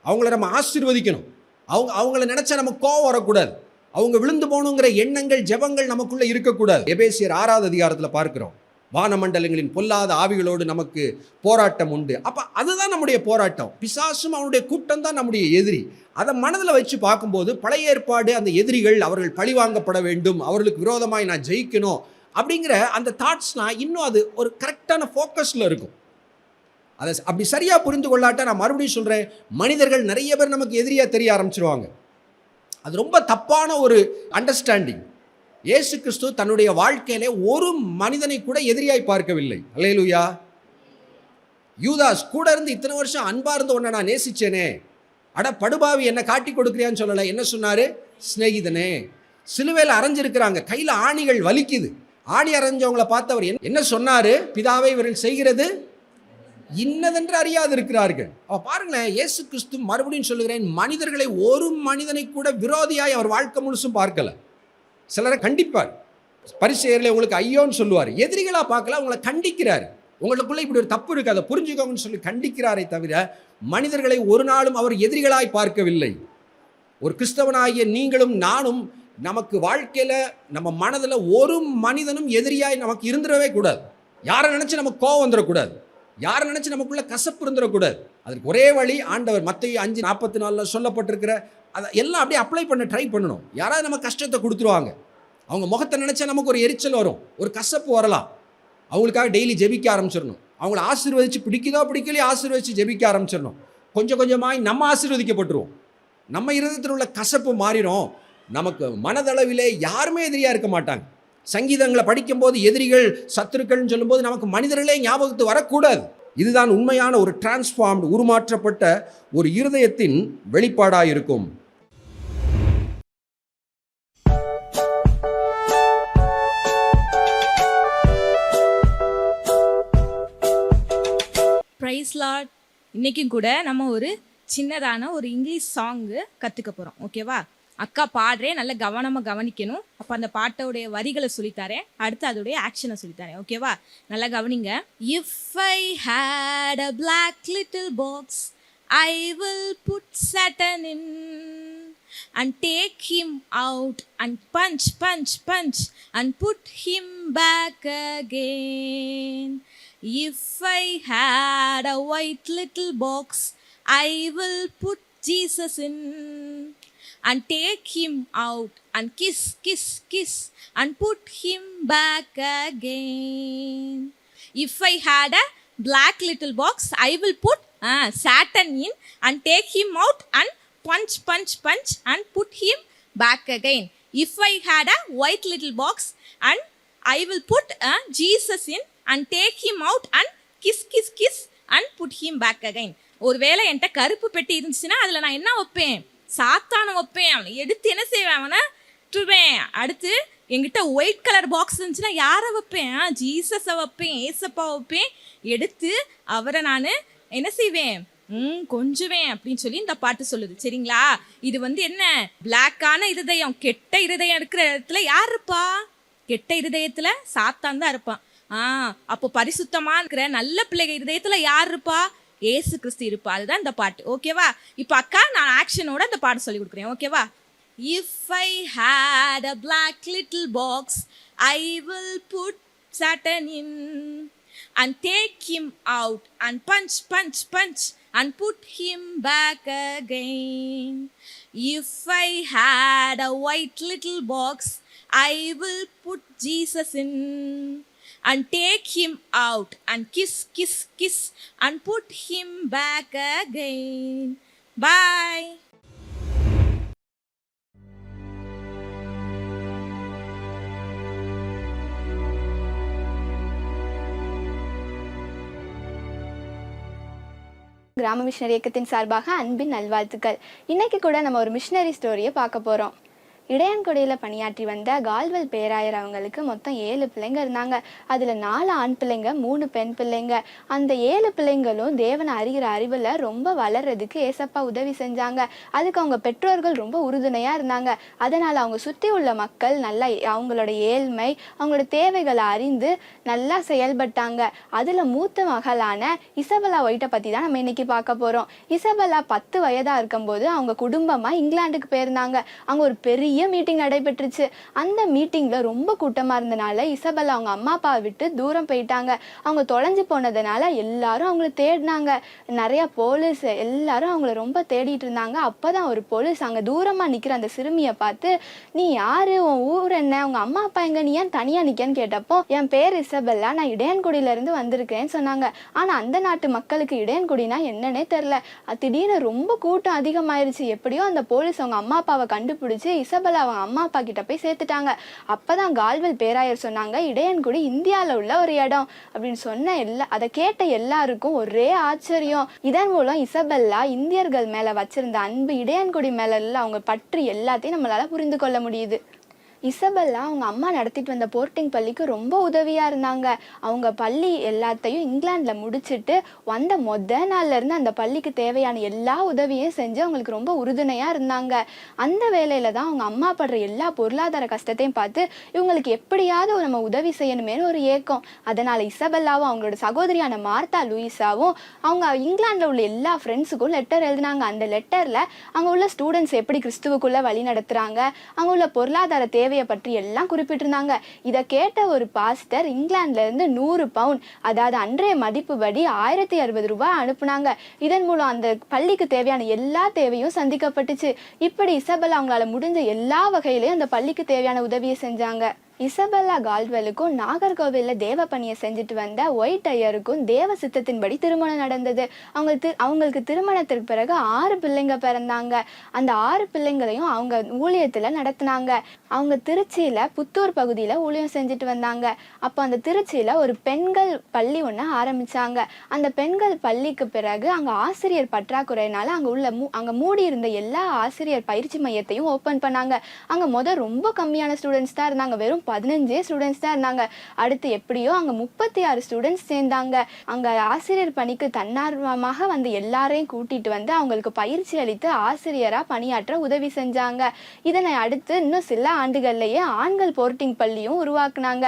அவங்கள நம்ம ஆசீர்வதிக்கணும். அவங்கள நினைச்சா நமக்கு கோவம் வரக்கூடாது. அவங்க விழுந்து போகணுங்கிற எண்ணங்கள் ஜெபங்கள் நமக்குள்ள இருக்கக்கூடாது. எபேசியர் 6ஆவது அதிகாரத்தில் பார்க்கிறோம், வானமண்டலங்களின் பொல்லாத ஆவிகளோடு நமக்கு போராட்டம் உண்டு. அப்போ அதுதான் நம்முடைய போராட்டம். பிசாசும் அவனுடைய கூட்டம் தான் நம்முடைய எதிரி. அதை மனதில் வச்சு பார்க்கும்போது பழைய ஏற்பாடு அந்த எதிரிகள் அவர்கள் பழிவாங்கப்பட வேண்டும், அவர்களுக்கு விரோதமாய் நான் ஜெயிக்கணும் அப்படிங்கிற அந்த தாட்ஸ்னால் இன்னும் அது ஒரு கரெக்டான ஃபோக்கஸில் இருக்கும். அதை அப்படி சரியாக புரிந்து கொள்ளாட்டா, நான் மறுபடியும் சொல்கிறேன், மனிதர்கள் நிறைய பேர் நமக்கு எதிரியாக தெரிய ஆரம்பிச்சிருவாங்க. அது ரொம்ப தப்பான ஒரு அண்டர்ஸ்டாண்டிங். இயேசு கிறிஸ்து தன்னுடைய வாழ்க்கையிலே ஒரு மனிதனை கூட எதிரியாய் பார்க்கவில்லை. அல்லேலூயா. யூதாஸ் கூட இருந்து இத்தனை வருஷம் அன்பா இருந்து உன்னை நான் நேசிச்சேனே, அட படுபாவி என்ன காட்டி கொடுக்குறியான்னு சொல்லலை. என்ன சொன்னாரு? சிநேகிதனே. சிலுவையில் அரைஞ்சிருக்கிறாங்க, கையில் ஆணிகள் வலிக்குது. ஆணி அரைஞ்சவங்களை பார்த்தவர் என்ன சொன்னாரு? பிதாவை இவர்கள் செய்கிறது இன்னதென்று அறியாது இருக்கிறார்கள். பாருங்களேன், இயேசு கிறிஸ்து மறுபடியும் சொல்லுகிறேன், மனிதர்களை ஒரு மனிதனை கூட விரோதியாய் அவர் வாழ்க்கை முழுசும் பார்க்கல. சிலரை கண்டிப்பார். பரிசேயர்களை உங்களுக்கு ஐயோன்னு சொல்லுவார். எதிரிகளாக பார்க்கல, உங்களை கண்டிக்கிறார். உங்களுக்குள்ள இப்படி ஒரு தப்பு இருக்கு, அதை புரிஞ்சுக்கோங்கன்னு சொல்லி கண்டிக்கிறாரே தவிர மனிதர்களை ஒரு நாளும் அவர் எதிரிகளாய் பார்க்கவில்லை. ஒரு கிறிஸ்தவனாகிய நீங்களும் நானும் நமக்கு வாழ்க்கையில் நம்ம மனதில் ஒரு மனிதனும் எதிரியாய் நமக்கு இருந்துடவே கூடாது. யாரை நினச்சி நமக்கு கோவம் வந்துடக்கூடாது, யாரை நினச்சி நமக்குள்ள கசப்பு இருந்துடக்கூடாது. அதற்கு ஒரே வழி ஆண்டவர் மத்தேயு 5:44 சொல்லப்பட்டிருக்கிற அதை எல்லாம் அப்படியே அப்ளை பண்ண ட்ரை பண்ணணும். யாராவது நம்ம கஷ்டத்தை கொடுத்துருவாங்க, அவங்க முகத்தை நினச்சா நமக்கு ஒரு எரிச்சல் வரும், ஒரு கசப்பு வரலாம். அவங்களுக்காக டெய்லி ஜெபிக்க ஆரம்பிச்சிடணும். அவங்கள ஆசீர்வதிச்சு பிடிக்குதோ பிடிக்கலையோ ஆசீர்வதிச்சு ஜெபிக்க ஆரம்பிச்சிடணும். கொஞ்சம் கொஞ்சமாக நம்ம ஆசீர்வதிக்கப்பட்டுருவோம். நம்ம இருதயத்தில் உள்ள கசப்பு மாறிடும். நமக்கு மனதளவிலே யாருமே எதிரியாக இருக்க மாட்டாங்க. சங்கீதங்களை படிக்கும்போது எதிரிகள் சத்துருக்கள்னு சொல்லும்போது நமக்கு மனிதர்களே ஞாபகத்து வரக்கூடாது. இதுதான் உண்மையான ஒரு டிரான்ஸ்ஃபார்ம்டு, உருமாற்றப்பட்ட ஒரு இருதயத்தின் வெளிப்பாடாக இருக்கும். Praise Lord. இன்றைக்கும் கூட நம்ம ஒரு சின்னதான ஒரு இங்கிலீஷ் சாங்கு கற்றுக்க போகிறோம். ஓகேவா? அக்கா பாடுறேன், நல்லா கவனமாக கவனிக்கணும். அப்போ அந்த பாட்டோடைய வரிகளை சொல்லித்தரேன், அடுத்து அதோடைய ஆக்ஷனை சொல்லித்தரேன். ஓகேவா? நல்லா கவனிங்க. If I had a black little box I will put Satan in and take him out and punch and put him back again. If I had a white little box, I will put Jesus in and take him out and kiss and put him back again. If I had a black little box, I will put Satan in and take him out and punch and put him back again. If I had a white little box, and I will put Jesus in and take him out and kiss and put him back again. ஒருவேளை என்கிட்ட கருப்பு பெட்டி இருந்துச்சுன்னா அதில் நான் என்ன வைப்பேன்? சாத்தானை வைப்பேன். அவனை எடுத்து என்ன செய்வேன்? அவனை விட்டுருவேன். அடுத்து என்கிட்ட ஒயிட் கலர் பாக்ஸ் இருந்துச்சுன்னா யாரை வைப்பேன்? ஜீசஸை வைப்பேன், ஏசப்பா வைப்பேன். எடுத்து அவரை நான் என்ன செய்வேன்? கொஞ்சுவேன் அப்படின்னு சொல்லி இந்த பாட்டு சொல்லுது. சரிங்களா? இது என்ன? பிளாக்கான இருதயம், கெட்ட இருதயம் இருக்கிற இடத்துல யார் இருப்பா? கெட்ட இருதயத்துல சாத்தான் தான் இருப்பான். அப்போ பரிசுத்தமா இருக்கிற நல்ல பிள்ளைங்க இருதயத்துல யார் இருப்பா? ஏசு கிறிஸ்து இருப்பா. அதுதான் இந்த பாட்டு. ஓகேவா? இப்போ அக்கா நான் ஆக்ஷனோட இந்த பாட்டு சொல்லி கொடுக்குறேன். ஓகேவா? If I had a black little box I will put Satan in and take him out and punch and put him back again. If I had a white little box I will put Jesus in and take him out and kiss and put him back again. Bye. கிராம missionary இயக்கத்தின் சார்பாக அன்பின் நல்வாழ்த்துக்கள். இன்னைக்கு கூட நம்ம ஒரு missionary ஸ்டோரியை பார்க்க போகிறோம். இடையான்குடியில் பணியாற்றி வந்த கால்வெல் பேராயர் அவங்களுக்கு மொத்தம் 7 பிள்ளைங்க இருந்தாங்க. அதில் 4 ஆண் பிள்ளைங்க, 3 பெண் பிள்ளைங்க. அந்த 7 பிள்ளைங்களும் தேவனை அறிகிற அறிவில் ரொம்ப வளர்றதுக்கு ஏசப்பா உதவி செஞ்சாங்க. அதுக்கு அவங்க பெற்றோர்கள் ரொம்ப உறுதுணையாக இருந்தாங்க. அதனால் அவங்க சுற்றி உள்ள மக்கள் நல்லா அவங்களோட ஏழ்மை, அவங்களோட தேவைகளை அறிந்து நல்லா செயல்பட்டாங்க. அதில் மூத்த மகளான இசபெல்லா ஒயிட்டை பற்றி தான் நம்ம இன்னைக்கு பார்க்க போகிறோம். இசபெல்லா 10 வயதாக இருக்கும்போது அவங்க குடும்பமாக இங்கிலாந்துக்கு போயிருந்தாங்க. அங்கே ஒரு பெரிய மீட்டிங் நடைபெற்றுச்சு. அந்த மீட்டிங்ல ரொம்ப கூட்டமா இருந்தனால இசபெல்லா அவங்க அம்மா அப்பாவை விட்டு தூரம் போயிட்டாங்க. அவங்க தொலைஞ்சு போனதுனால எல்லாரும் அவங்கள தேடினாங்க. நிறைய போலீஸ் எல்லாரும் அவங்கள ரொம்ப தேடிட்டு இருந்தாங்க. அப்பதான் ஒரு போலீஸ் அங்க தூரமா நிக்கிற அந்த சிறுமியை பார்த்து, நீ யாரு, உன் ஊர் என்ன, உங்க அம்மா அப்பா எங்க, நீ ஏன் தனியா நிக்கன்னு கேட்டப்போ, என் பேர் இசபெல்லா, நான் இடையன்குடியில இருந்து வந்திருக்கேன்னு சொன்னாங்க. ஆனா அந்த நாட்டு மக்களுக்கு இடையன்குடினா என்னன்னே தெரியல. திடீர்னு ரொம்ப கூட்டம் அதிகமாயிருச்சு. எப்படியோ அந்த போலீஸ் அவங்க அம்மா அப்பாவை கண்டுபிடிச்சு இசபெல்லா அவங்க அம்மா அப்பா கிட்ட போய் சேர்த்துட்டாங்க. அப்பதான் கால்வெல் பேராயர் சொன்னாங்க, இடையன்குடி இந்தியாவில் உள்ள ஒரு இடம் அப்படின்னு சொன்ன அதை கேட்ட எல்லாருக்கும் ஒரே ஆச்சரியம். இதன் மூலம் இசபெல்லா இந்தியர்கள் மேல வச்சிருந்த அன்பு, இடையன்குடி மேல அவங்க பற்று எல்லாத்தையும் நம்மளால புரிந்து கொள்ள முடியுது. இசபெல்லா அவங்க அம்மா நடத்திட்டு வந்த போர்ட்டிங் பள்ளிக்கு ரொம்ப உதவியாக இருந்தாங்க. அவங்க பள்ளி எல்லாத்தையும் இங்கிலாண்டில் முடிச்சுட்டு வந்த நாள்லேருந்து அந்த பள்ளிக்கு தேவையான எல்லா உதவியும் செஞ்சு அவங்களுக்கு ரொம்ப உறுதுணையாக இருந்தாங்க. அந்த வேலையில் தான் அவங்க அம்மா படுற எல்லா பொருளாதார கஷ்டத்தையும் பார்த்து இவங்களுக்கு எப்படியாவது நம்ம உதவி செய்யணுமேனு ஒரு ஏக்கம். அதனால் இசபெல்லாவும் அவங்களோட சகோதரியான மார்த்தா லூயிஸாவும் அவங்க இங்கிலாண்டில் உள்ள எல்லா ஃப்ரெண்ட்ஸுக்கும் லெட்டர் எழுதினாங்க. அந்த லெட்டரில் அங்கே உள்ள ஸ்டூடெண்ட்ஸ் எப்படி கிறிஸ்துவுக்குள்ளே வழி நடத்துகிறாங்க, அங்கே உள்ள பொருளாதார தேவை சேவையை பற்றி எல்லாம் குறிப்பிட்டிருந்தாங்க. இதை கேட்ட ஒரு பாஸ்டர் இங்கிலாந்துல இருந்து 100 பவுண்ட், அதாவது அன்றைய மதிப்புபடி 1060 ரூபாய் அனுப்புனாங்க. இதன் மூலம் அந்த பள்ளிக்கு தேவையான எல்லா தேவையும் சந்திக்கப்பட்டுச்சு. இப்படி இசபெல்லா அவங்களால முடிஞ்ச எல்லா வகையிலையும் அந்த பள்ளிக்கு தேவையான உதவியை செஞ்சாங்க. இசபெல்லா கால்ட்வெலுக்கும் நாகர்கோவிலில் தேவ பணியை செஞ்சுட்டு வந்த ஒயிட் ஐயருக்கும் தேவ சித்தத்தின்படி திருமணம் நடந்தது. அவங்களுக்கு திருமணத்திற்கு பிறகு 6 பிள்ளைங்க பிறந்தாங்க. அந்த 6 பிள்ளைங்களையும் அவங்க ஊழியத்தில் நடத்தினாங்க. அவங்க திருச்சியில் புத்தூர் பகுதியில் ஊழியம் செஞ்சுட்டு வந்தாங்க. அப்போ அந்த திருச்சியில் ஒரு பெண்கள் பள்ளி ஒன்று ஆரம்பித்தாங்க. அந்த பெண்கள் பள்ளிக்கு பிறகு அங்கே ஆசிரியர் பற்றாக்குறையினால அங்கே மூடி இருந்த எல்லா ஆசிரியர் பயிற்சி மையத்தையும் ஓப்பன் பண்ணாங்க. அங்கே ரொம்ப கம்மியான ஸ்டூடெண்ட்ஸ் தான் இருந்தாங்க. வெறும் 15 ஸ்டூடெண்ட்ஸ் தான் இருந்தாங்க. அடுத்து எப்படியோ அங்கே 36 ஸ்டூடெண்ட்ஸ் சேர்ந்தாங்க. அங்கே ஆசிரியர் பணிக்கு தன்னார்வமாக வந்து எல்லாரையும் கூட்டிட்டு வந்து அவங்களுக்கு பயிற்சி அளித்து ஆசிரியராக பணியாற்ற உதவி செஞ்சாங்க. இதனை அடுத்து இன்னும் சில ஆண்டுகள்லேயே ஆண்கள் போர்ட்டிங் பள்ளியும் உருவாக்குனாங்க.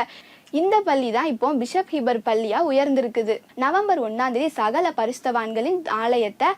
இந்த பள்ளி தான் இப்போ பிஷப் ஹீபர் பள்ளியா உயர்ந்திருக்குது. நவம்பர் 1ஆம் தேதி சகல பரிசுத்தவான்களின் ஆலயத்தை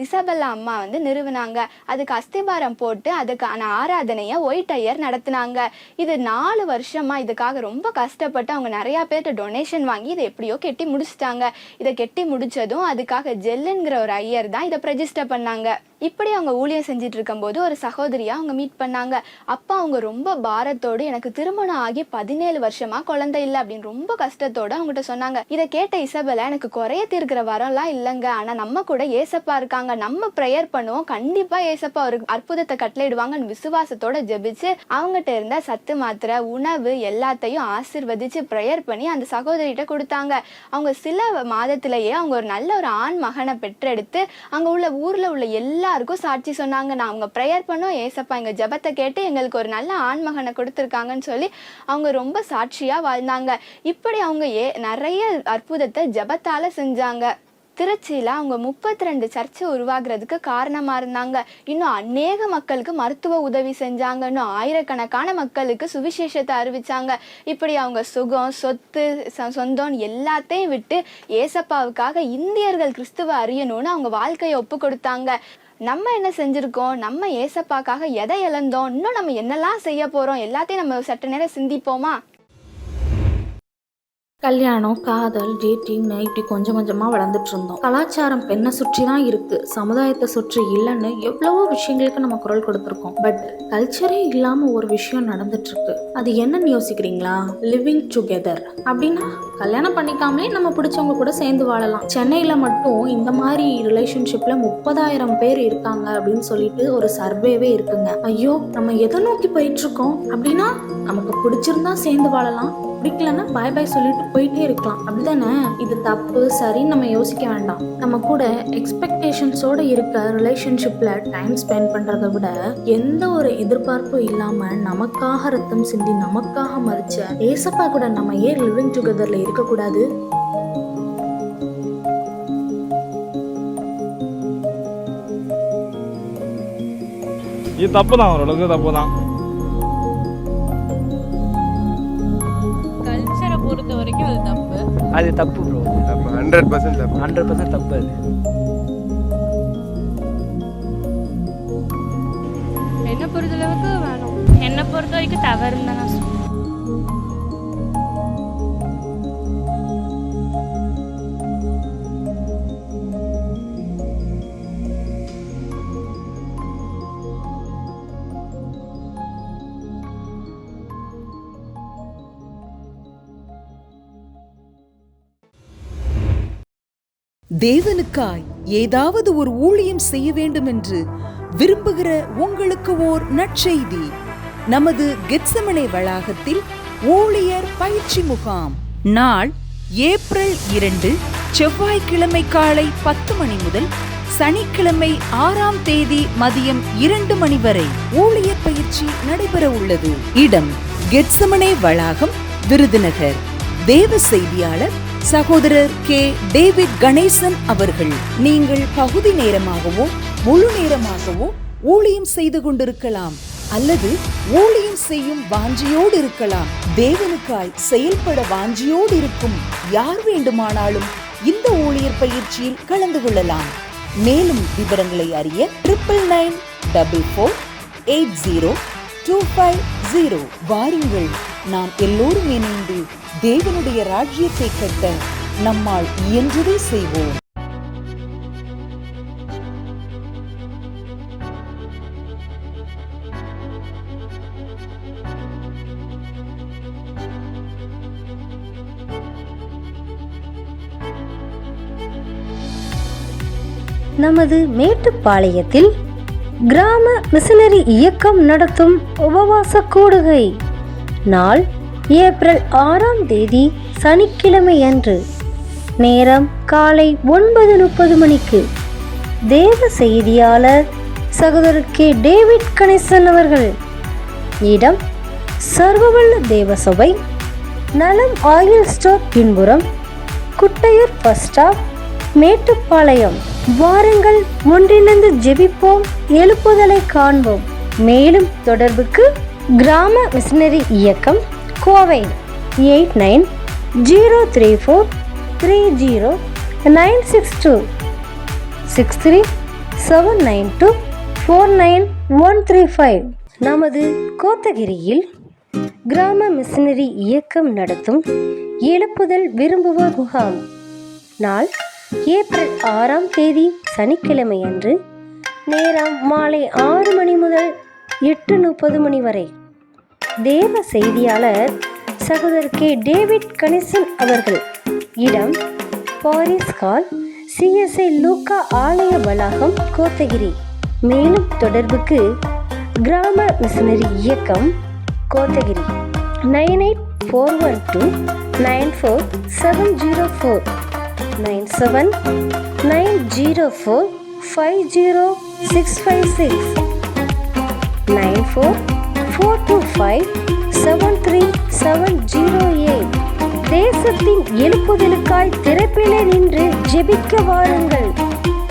இசபெல்லா அம்மா வந்து நிறுவினாங்க. அதுக்கு அஸ்திபாரம் போட்டு அதுக்கான ஆராதனையை ஒயிட் ஐயர் நடத்தினாங்க. இது 4 வருஷமா இதுக்காக ரொம்ப கஷ்டப்பட்டு அவங்க நிறையா பேர்கிட்ட டொனேஷன் வாங்கி இதை எப்படியோ கெட்டி முடிச்சிட்டாங்க. இதை கெட்டி முடிச்சதும் அதுக்காக ஜெல்லுங்கிற ஒரு ஐயர் தான் இதை ரெஜிஸ்டர் பண்ணாங்க. இப்படி அவங்க ஊழியம் செஞ்சுட்டு இருக்கும்போது ஒரு சகோதரியா அவங்க மீட் பண்ணாங்க. அப்போ அவங்க ரொம்ப பாரத்தோடு எனக்கு திருமணம் ஆகி 17 வருஷமா குழந்தை இல்லை அப்படின்னு ரொம்ப கஷ்டத்தோடு அவங்ககிட்ட சொன்னாங்க. இதை கேட்ட இசபெல்லா, எனக்கு குறைய தீர்க்கிற வரம்லாம் இல்லைங்க, ஆனால் நம்ம கூட ஏசப்பா இருக்காங்க, நம்ம ப்ரேயர் பண்ணுவோம், கண்டிப்பா ஏசப்பா ஒரு அற்புதத்தை கட்டளையிடுவாங்கன்னு விசுவாசத்தோட ஜெபிச்சு அவங்ககிட்ட இருந்த சத்து மாத்திரை உணவு எல்லாத்தையும் ஆசீர்வதிச்சு ப்ரேயர் பண்ணி அந்த சகோதரிகிட்ட கொடுத்தாங்க. அவங்க சில மாதத்திலேயே அவங்க ஒரு நல்ல ஒரு ஆண் மகனை பெற்றெடுத்து அங்க உள்ள ஊர்ல உள்ள எல்லாருக்கும் சாட்சி சொன்னாங்க. நான் அவங்க ப்ரேயர் பண்ணோம், ஏசப்பா எங்க ஜெபத்தை கேட்டு எங்களுக்கு ஒரு நல்ல ஆண் மகனை கொடுத்துருக்காங்கன்னு சொல்லி அவங்க ரொம்ப சாட்சியா வாழ்ந்தாங்க. இப்படி அவங்க நிறைய அற்புதத்தை ஜெபத்தால செஞ்சாங்க. திருச்சியில் அவங்க 32 சர்ச்சை உருவாகிறதுக்கு காரணமாக இருந்தாங்க. இன்னும் அநேக மக்களுக்கு மருத்துவ உதவி செஞ்சாங்க. இன்னும் ஆயிரக்கணக்கான மக்களுக்கு சுவிசேஷத்தை அறிவிச்சாங்க. இப்படி அவங்க சுகம் சொத்து சொந்தம் எல்லாத்தையும் விட்டு ஏசப்பாவுக்காக இந்தியர்கள் கிறிஸ்துவ அறியணும்னு அவங்க வாழ்க்கையை ஒப்பு கொடுத்தாங்க. நம்ம என்ன செஞ்சுருக்கோம், நம்ம ஏசப்பாக்காக எதை இழந்தோம், இன்னும் நம்ம என்னெல்லாம் செய்ய போகிறோம், எல்லாத்தையும் நம்ம சற்று நேரம் சிந்திப்போமா? கல்யாணம், காதல், டேட்டிங்னு இப்படி கொஞ்சம் கொஞ்சமாக வளர்ந்துட்டு இருந்தோம். கலாச்சாரம் பெண்ணை சுற்றி தான் இருக்கு, சமுதாயத்தை சுற்றி இல்லைன்னு எவ்வளவோ விஷயங்களுக்கு நம்ம குரல் கொடுத்துருக்கோம். பட் கல்ச்சரே இல்லாமல் ஒரு விஷயம் நடந்துட்டு இருக்கு. அது என்னன்னு யோசிக்கிறீங்களா? Living together. அப்படின்னா கல்யாணம் பண்ணிக்காமலே நம்ம பிடிச்சவங்க கூட சேர்ந்து வாழலாம். சென்னையில் மட்டும் இந்த மாதிரி ரிலேஷன்ஷிப்ல 30,000 பேர் இருக்காங்க அப்படின்னு சொல்லிட்டு ஒரு சர்வேவே இருக்குங்க. ஐயோ, நம்ம எதை நோக்கி போயிட்டு இருக்கோம்? அப்படின்னா நமக்கு பிடிச்சிருந்தா சேர்ந்து வாழலாம், பிடிக்கலன்னா பாய் பாய் சொல்லிட்டு போயிட்டே இருக்கலாம், அப்படிதானே? இது தப்பு சரின்னு நம்ம யோசிக்க வேண்டாம். நம்ம கூட எக்ஸ்பெக்டேஷன்ஸோட இருக்க ரிலேஷன்ஷிப்ல டைம் ஸ்பெண்ட் பண்றதை விட எந்த ஒரு எதிர்பார்ப்பும் இல்லாம நமக்காக ரத்தம் சிந்தி நமக்காக மறிச்ச ஏசப்பா கூட நம்ம ஏன் லிவிங் டுகெதர்ல இருக்கக்கூடாது? இது தப்பு தான், ஓரளவுக்கு தப்பு தான். கல்ச்சரை பொறுத்த வரைக்கும் அது தப்பு. அது தப்பு ப்ரோ, தப்பு 100% தப்பு, 100% தப்பு. அது என்னை பொறுத்தளவுக்கு வேணும். என்னை பொறுத்த வரைக்கும் தவறுன்னு தான் நான் சொல்லுவேன். தேவனுக்காய் ஏதாவது ஒரு ஊழியம் செய்ய வேண்டும் என்று விரும்புகிற உங்களுக்கு ஓர் நற்செய்தி. நமது கெத்செமனே வளாகத்தில் ஊழியர் பயிற்சி முகாம் நாள் ஏப்ரல் 2 செவ்வாய்க்கிழமை காலை 10 மணி முதல் சனிக்கிழமை 6ஆம் தேதி மதியம் 2 மணி வரை ஊழியர் பயிற்சி நடைபெற உள்ளது. இடம் கெத்செமனே வளாகம், விருதுநகர். தேவ செய்தியாளர் சகோதரர் கே. டேவிட் கணேசன் அவர்கள். நீங்கள் பகுதி நேரமாகவோ முழு நேரமாகவோ ஊழியம் செய்து கொண்டிருக்கலாம், அல்லது ஊழியம் செய்யும் வாஞ்சியோடு இருக்கலாம். தேவனுக்காய் செயல்பட வாஞ்சியோடு இருக்கும் யார் வேண்டுமானாலும் இந்த ஊழியர் பயிற்சியில் கலந்து கொள்ளலாம். மேலும் விவரங்களை அறிய 9994480250 0. வாருங்கள், நாம் எல்லோரும் இணைந்து தேவனுடைய ராஜ்யத்தை கட்ட நம்மால் இயன்றதை செய்வோம். நமது மேட்டுப்பாளையத்தில் கிராம மிஷனரி இயக்கம் நடத்தும் உபவாச கூடுகை நாள் ஏப்ரல் 6ஆம் தேதி சனிக்கிழமை அன்று. நேரம் காலை 9:30 மணிக்கு. தேவ செய்தியாளர் சகோதரர் கே. டேவிட் கணேசன் அவர்கள். இடம் சர்வவல்ல தேவ சபை, நலம் ஆயில் ஸ்டோர் பின்புறம், குட்டையூர் பஸ் ஸ்டாப், மேட்டுப்பாளையம். வாருங்கள், ஒன்றிணைந்து ஜெபிப்போம், எழுப்புதலை காண்போம். மேலும் தொடர்புக்கு கிராம மிஷனரி இயக்கம், கோவை 89-034-30-962 63-792-49135. நமது கோத்தகிரியில் கிராம மிஷனரி இயக்கம் நடத்தும் எழுப்புதல் விரும்புவோர் முகாம் நாள் ஏப்ரல் 6ஆம் தேதி சனிக்கிழமை அன்று. நேரம் மாலை 6 மணி முதல் 8:30 மணி வரை. தேவ செய்தியாளர் சகோதரர் கே. டேவிட் கணேசன் அவர்கள். இடம் பாரிஸ் ஹால், CSI லூக்கா ஆலய வளாகம், கோத்தகிரி. மேலும் தொடர்புக்கு கிராம மிஷனரி இயக்கம், கோத்தகிரி 98-412-94704 97-904-50656 94-425-73708. தேசத்தின் எழுப்புதலுக்காய் திறப்பிலே நின்று ஜெபிக்க வாருங்கள்.